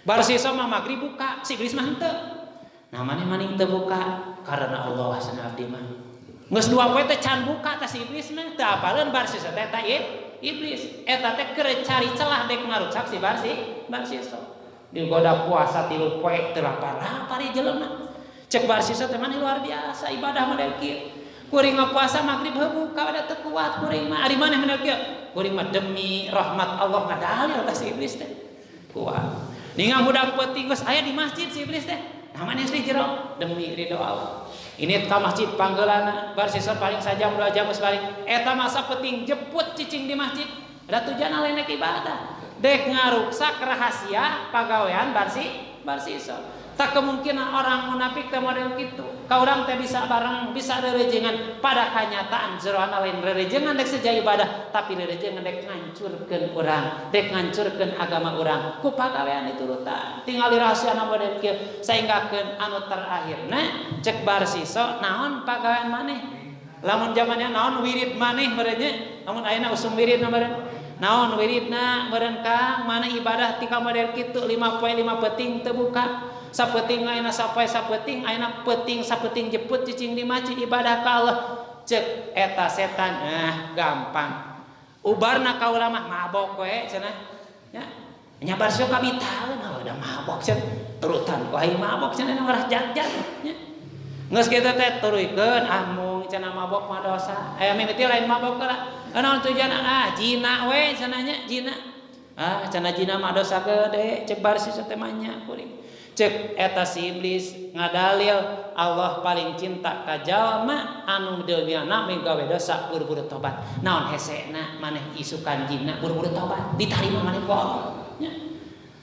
Barsiso mah magrib buka si iblis mah henteu nah maneh teu buka karena Allah sana abdi mah geus dua poe teh can buka teh si iblis mah teu apaleun Barsiso teh eta iblis eta teh keur cari celah dek ngarusak si Barsiso digoda puasa 3 poe teu lapar-lapar ieu jelema cek Barsiso teh maneh luar biasa ibadah model kieu kuring puasa magrib buka udah teu kuat kuring mah ari maneh model kieu kuring mah demi rahmat Allah ngadalil tah si iblis teh kuat ningang budak peuting geus aya di masjid si iblis teh nah maneh di jero demi ridho Allah ini ka masjid panggeulana Barsiso paling sajam 2 jam geus balik eta masa peuting jeput cicing di masjid da tujuan lain ibadah dek ngaruksak rahasia pagawean Barsiso tak kemungkinan orang munafik teh model kitu ka urang teh bisa bareng bisa rerejengan pada kanyataan jeroana lain rerejengan dek seja ibadah tapi rerejengan dek ngancurkeun urang dek ngancurkeun agama urang ku pagawean diturutan tingali rahasiana model kieu saenggakeun anu terakhirna cek Barsiso naon pagawean maneh lamun zamannya naon wirid maneh meureun namun ayeuna usum wirid meureun naon wiridna meureun Kang maneh ibadah ti ka model kitu 5 poe 5 peuting teu buka sapeting ayeuna sapoe sapeting ayeuna peuting sapeting jeput cicing di masjid ibadah ka Allah cek eta setan gampang ubarna ka urang mah mabok we cenah nya nya Barsiso kabitaeun udah mabok cenah turutan ku aing mabok cenah ngarah jat-jat nya geus kitu teh turuykeun mung cenah mabok mah dosa aya mimiti lain mabok kala naon tujuanna jina we cenah nya jina cenah jina mah dosa gede cek Barsiso teh mah nya kuring cek eta si iblis ngadalil Allah paling cinta ka jalma anu deumiana gawe dosa buru-buru tobat naon hesena maneh isukan jinna buru-buru tobat ditarima maneh ku Allah nya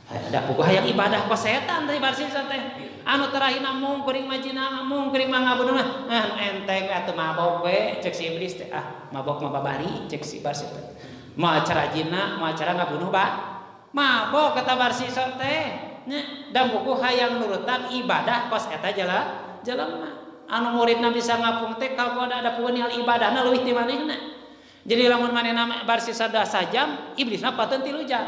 ada puguh hayang ibadah ka setan teh Barsiso teh anu terakhirna mung kuring mah jinna mung kuring mah ngabunuh mah anu enteng atuh mabok we cek si iblis teh mabok mah babari cek si Barsiso teh mah acara jinna mah acara ngabunuh mabok kata Barsiso teh nya dan buku hayang nurutan ibadah kos eta jelema anu muridna bisa ngapung teh kalau ada puguh ninggal ibadahna leuwih ti manehna jadi lamun manehna Barsiso 10 jam iblisna pateun 3 jam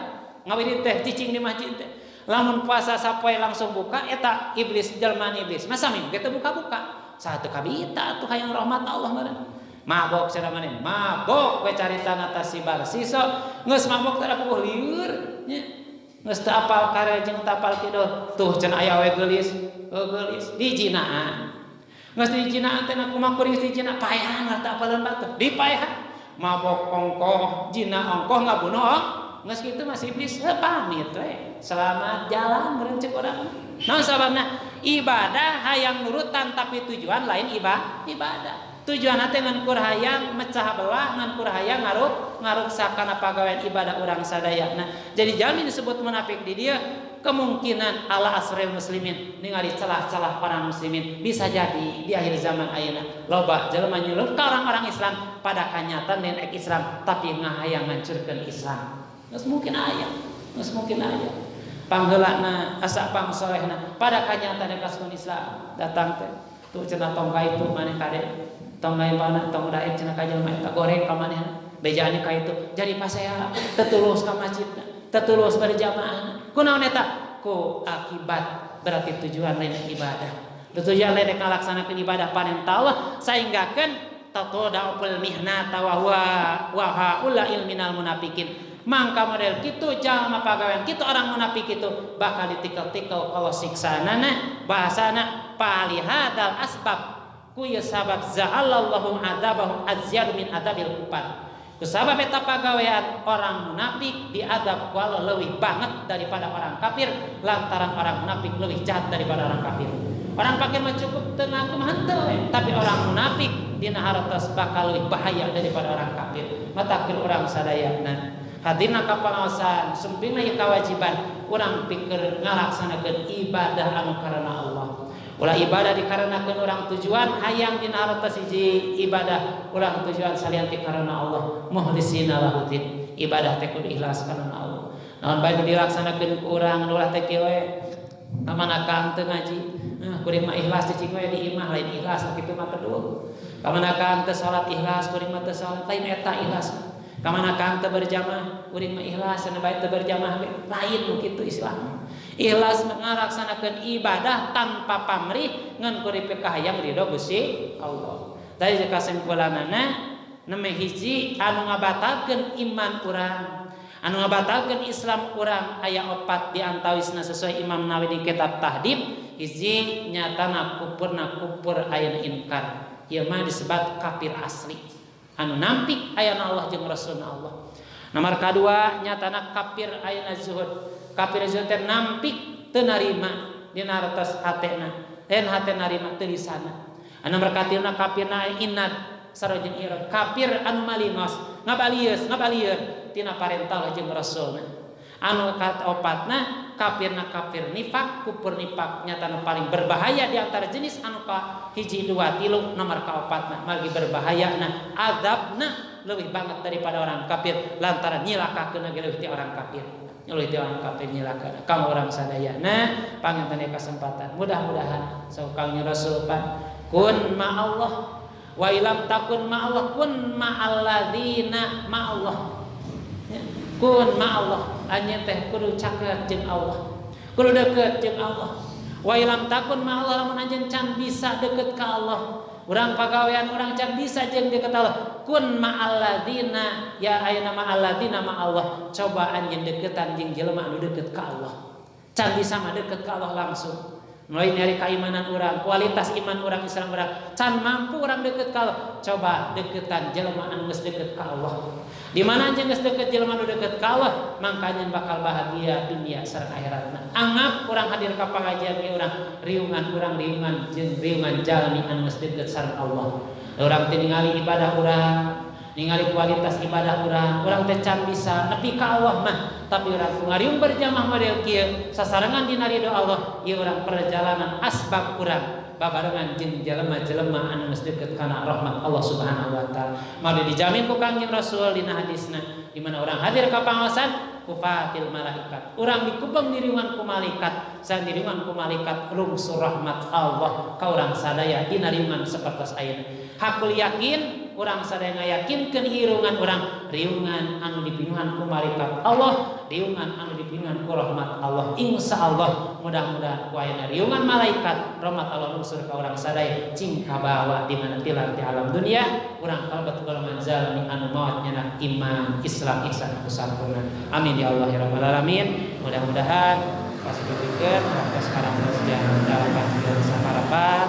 ngawirid teh cicing di masjid teh lamun puasa sapoe langsung buka eta iblis jelema iblis masa minggu teh buka-buka saha teu kabita atuh hayang rahmat Allah meureun mabok cenah maneh mabok we caritana ta si Barsiso geus mabok teh puguh lieur nya geus teu apal karya jeung teu apal kieu tuh cenah aya we geulis di jinaan geus di jinaan teh kumaha kuring di jinaan paehan teu apaleun batu dipaehan mabok ongkoh jina ongkoh ngabunuh geus kitu masih iblis pamit we selamat jalan meureun cek urang naon sababna ibadah hayang nurutan tapi tujuan lain ibadah. Tujuan teh ngan kur hayang mecah belah, ngan kur hayang ngaruksakan pagawean ibadah urang sadayana. Jadi jamin disebut munafik di dia kemungkinan ala asril muslimin ningali celah-celah orang muslimin bisa jadi di akhir zaman ayeuna loba jelema nyulut ka orang-orang Islam pada kanyatan nenek Islam tapi ngahayang ngancurkeun Islam. Geus mungkin aya. Panggeulana asa pangsolehna pada kanyatan kaskeun Islam datang teh tuh cenah tong ka itu maneh kade tong gaempana tong daek cenah ka jelema eta goreng ka manehna bejaan ka itu jadi pasea tetulus ka masjidna tetulus berjamaah kunaon eta ku akibat berarti tujuan lain ibadah tujuan lain ngalaksanakeun ibadah panen Allah sainggakeun tatoda'ul mihnata wa haula ilminal munafikin mangka model kitu jalma pagawean kitu orang munafik itu bakal ditikel-tikel Allah siksanana bahasana palihadal asbab kuya sabab za'allallahu adzabahum azyad min adzabil kufar kusabab eta pagawean orang munafik diadab walau leuwih banget daripada orang kafir lantaran orang munafik leuwih jahat daripada orang kafir. Orang kafir mah cukup tengah henteu tapi orang munafik dina hartos bakal leuwih bahaya daripada orang kafir. Matakeun urang sadayana hadirna kapangaosan sumpingna ieu kewajiban urang pikeun ngalaksanakeun ibadah anu karana Allah. Ulah ibadah dikarenakeun urang tujuan hayang dina hartos hiji ibadah urang tujuan salian ti karana Allah mukhlisina lahuddin ibadah teh kudu ikhlas karana Allah. Naon bae dilaksanakeun ku urang ulah teh kieu we kamanakang teu ngaji kuring mah ikhlas cicing we di imah lain ikhlas kitu mah kedua. Kamanakang teu salat ikhlas kuring mah teu salat lain eta ikhlas. Kamanakang teu berjamaah kuring mah ikhlas cenah bae teu berjamaah lain nu kitu Islam. Ikhlas ngalaksanakeun ibadah tanpa pamrih ngan kuring kahayang ridho Gusti Allah. Tadi kasimpulanana neme hiji anu ngabatalkeun iman urang, anu ngabatalkeun Islam urang aya 4 di antawisna sesuai Imam Nawawi di kitab Tahdib. Hiji nyatana kufur ayeuna inkar. Ieu mah disebut kafir asli. Anu nampik ayana Allah jeung Rasulna Allah. Nomor kadua nyatana kafir ayeuna zuhud. Kafir zuhud teh nampik teu narima dina hartos hatena. Hate narima teu lisana. Anu berkatilna kafirna inad sarojeng irad. Kafir anu malingos, ngabalieur tina parental jeung Rasulna. Anu kaopatna kafirna kafir nifak, kufur nifak nyatana paling berbahaya di antara jenis anu ka 1 2 3 nomor kaopatna margi berbahayana azabna leuwih banget daripada orang kafir lantaran nyilakakeun leuwih ti orang kafir. Leuwih ti orang kafir nyilakakeun. Kamu orang sadayana panganten kesempatan mudah-mudahan saukangnya Rasul pan kun ma Allah wa ilam takun ma Allah kun ma alladzina ma Allah. Kun ma Allah anya teh kudu caket jeung Allah kudu deukeut jeung Allah wa ilam takun ma Allah lamun anjeun can bisa deukeut ka Allah urang pagawean urang can bisa jeung deukeut Allah kun ma alladzina ya ayeuna ma alladzina ma Allah coba anjeun deuketan jeung jelema anu deukeut ka Allah can bisa mah deukeut ka Allah langsung mulai dari keimanan urang kualitas iman urang Islam urang can mampu urang deukeut ka Allah coba deuketan jelema anu geus deukeut ka Allah. Di mana anjeun geus deukeut jelema nu deukeut ka Allah, mangkanya bakal bahagia dunia sareng akhiratna. Anggap urang hadir ka pangajian ieu urang riungan jeung riungan jalmi anu geus deukeut sareng Allah. Urang teh ningali ibadah urang, ningali kualitas ibadah urang teh can bisa nepi ka Allah mah, tapi urang ngariung berjamaah model kieu sasarengan dina ridho Allah, ieu urang perjalanan asbab urang babarengan jeung jelema-jelema anu geus deukeut kana rahmat Allah Subhanahu wa taala. Mari dijamin ku Kangjeng Rasul dina hadisna di mana urang hadir ka pangaosan kufatil malaikat. Urang dikubeng diriungan ku malaikat, sareng diriungan ku malaikat lungsur rahmat Allah ka urang sadaya dina riungan sapertos ayeuna. Hakul yakin urang sadaya ngayakinkeun irungan urang riungan anu dipinuhan ku malaikat Allah, riungan anu dipinuhan ku rahmat Allah. Insyaallah mudah-mudahan ku ayeuna riungan malaikat rahmat Allah lungsur ka urang sadaya cing kabawa di mana tilar di alam dunia urang kalebet golongan zalimi anu maot nyana iman Islam ihsan kusartuna. Amin ya Allah ya rabbal alamin. Mudah-mudahan pas dipikir waktu sekarang sudah dalam panggilan sakarapat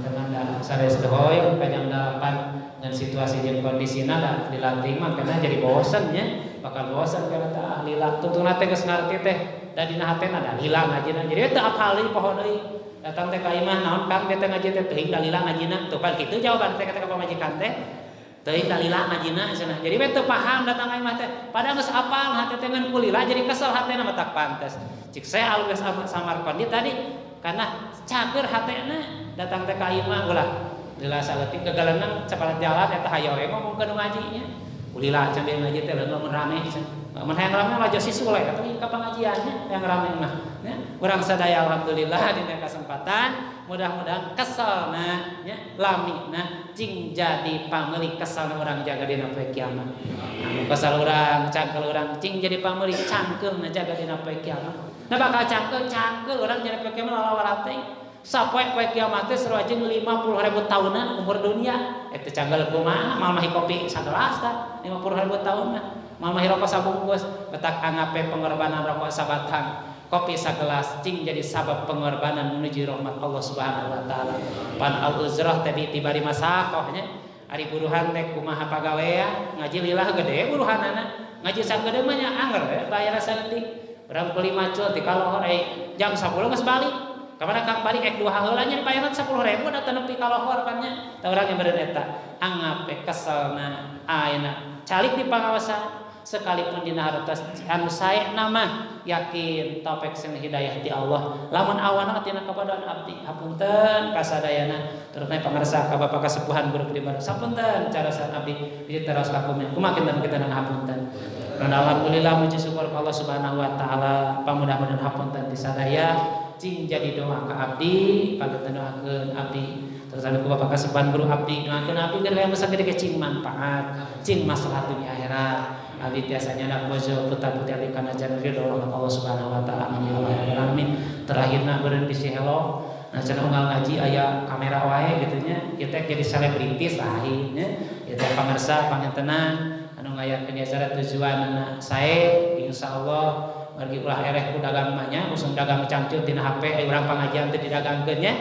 dengan sanes dehoy kajang dalapan dan situasi dan kondisina da dilatih mah karena jadi bosan ya, bakal bosan karena tah lila tuntuna teh geus ngarti teh da dina hatena da lila ngajina jadi teu apal deui poho deui datang teh ka imah naon Kang beta ngaji teh teuing da lila ngajina tuh kan kitu jawaban teh kata ka pamajikan teh teuing da lila ngajina cenah jadi teu paham datang ka imah teh padahal geus apal hate teh ngan kulila jadi kesel hatena mah tak pantes cik saya alus samar kondi tadi karena cager hatena datang teh ka imah ulah lila saleutik kegaleunang cepat jalan eta hayo we ngomong ke nu ngaji nya ulila can dia ngaji teh lamun rame mun hayang rame mah josi sule atuh ka pengajiannya yang rame mah nya urang sadaya alhamdulillah dina kesempatan mudah-mudahan kesalna nya lamina cing jadi pameuli kesalna urang jaga dina poe kiamat anu kesal urang cangkel urang cing jadi pameuli cangkeulna jaga dina poe kiamat nah bakal cangkel urang jadi poe kiamat lalawarat teh sapoe poe kiamat teh sareng 50.000 tahunan umur dunia eta canggal kumaha mal mah kopi 11 tah 50.000 tahun mah mal mah rokok sabungkus betak angape pengorbanan rokok sabatang kopi sagelas cing jadi sabab pengorbanan menuju rahmat Allah Subhanahu wa taala pan al uzrah tadi tibari masakoh nya ari buruhan teh kumaha pagawean ngaji lillah gede buruhanana ngaji sagede mah nya anger bayar saeutik urang beli macul ti kalohor jam 10 geus balik kamana Kang balik ek 2 heula nya dibayarna 10.000 da teu nepi kalohor kan nya tah urang yang beureun eta angape keselna ayeuna calik di pangawasan sekalipun dina hartos anu sae nama yakin taufik sing hidayah ti Allah lamun awana tina kapadaan abdi hapunten kasadayana terutama pamirsa ka bapak kasepuhan guru gede baru sapunten cara saat abdi di teras kakumen kumaha kita nang hapunten dan alhamdulillah muji syukur ka Allah Subhanahu wa taala pamudah-mudahan hapunten ti sadaya cing jadi doa ka abdi pangeuten doakeun abdi terus anu ku bapak kasepuhan guru abdi doakeun abdi keur hayang besar gede cing manfaat cing maslahat dunia akhirat abdi tiasanya nak bojo putar-putar di kana jalan ridho Allah Subhanahu wa taala amin ya rabbal alamin terakhirna beureun bisi hello nah cenah unggal ngaji aya kamera wae gitu nya ieu teh jadi selebritis lain nya ieu teh pamirsa pangantenan anu ngayakeun acara tujuanna sae insyaallah margi ulah ereh ku dagang mah nya usum dagang cangcut dina HP urang pangajian teh didagangkeun nya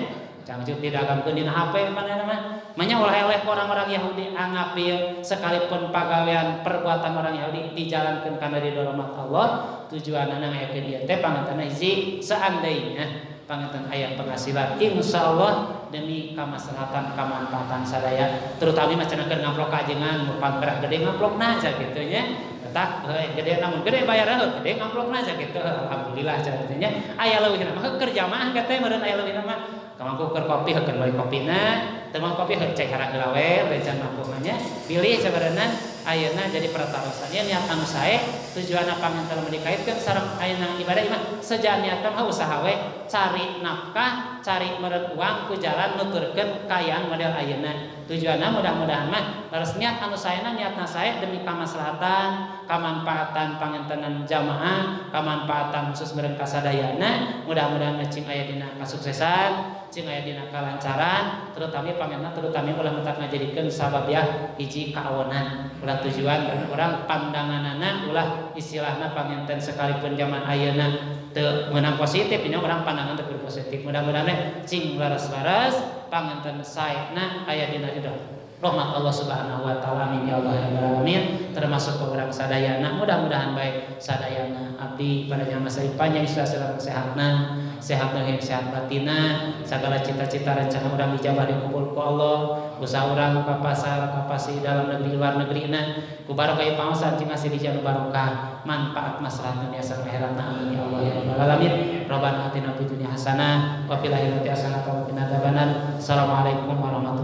cangcut didagangkeun dina HP manehna mah manya ulah eleh orang-orang Yahudi anggap ieu sekalipun pagawean perbuatan orang Yahudi dijalankeun kana ridho rahmat Allah tujuanna ngayakeun ieu teh pangantenna hiji seandainya panganten aya penghasilan insyaallah demi kamaslahatan kamanfaatan sadaya terutama mah cenah keur ngamplok kajengan mun panggerak gede ngamplokna aja kitu nya tak gede namun gede bayaran gede ngamplokna aja kitu alhamdulillah cenah kitu nya aya leuwihna mah keur jamaah ka teh meureun aya leuwihna mah kamangku keur kopi heukeuh balik kopina teman kopi cek harang lawer recan mampunya pilih sebenarnya ayeuna jadi pertarusannya niat anu sae tujuanna panganten dikaitkeun sareng ayeuna ibadah imah sejan niat mah usaha we cari nafkah cari meureun uang ku jalan nuturkeun kayaan model ayeuna tujuanna mudah-mudahan mah terus niat anu saena niatna sae demi kamaslahatan kamanfaatan pangantenan jamaah kamanfaatan khusus meureun kasadayana mudah-mudahan cing aya dina kasuksesan cing aya dina kalancaran terutama ulah mentak ngajadikeun sabab ya hiji kaonan ulah tujuan dan orang pandanganana ulah istilahna panganten sekalipun zaman ayeuna teu meunang positif nya orang pandangan teu positif mudah-mudahan cing laras-laras panganten saena aya dina ridho rahmat Allah Subhanahu wa taala amin ya Allah rabbal alamin termasuk ke urang sadayana mudah-mudahan baik sadayana abdi pada masa panjang istilah sehatna sehat lahir sehat batina segala cita-cita rencana urang dijabah dikumpul ku Allah usaha urang ka pasar ka pasi dalam negeri luar negrina ku barokah pangaosan cing asih dijanu barokah manfaat maslahat dunia sareng akhirat amin ya Allah ya rabbal alamin rabbana atina fid dunya hasanah wa fil akhirati hasanah wa qina adzabannar assalamualaikum warahmatullahi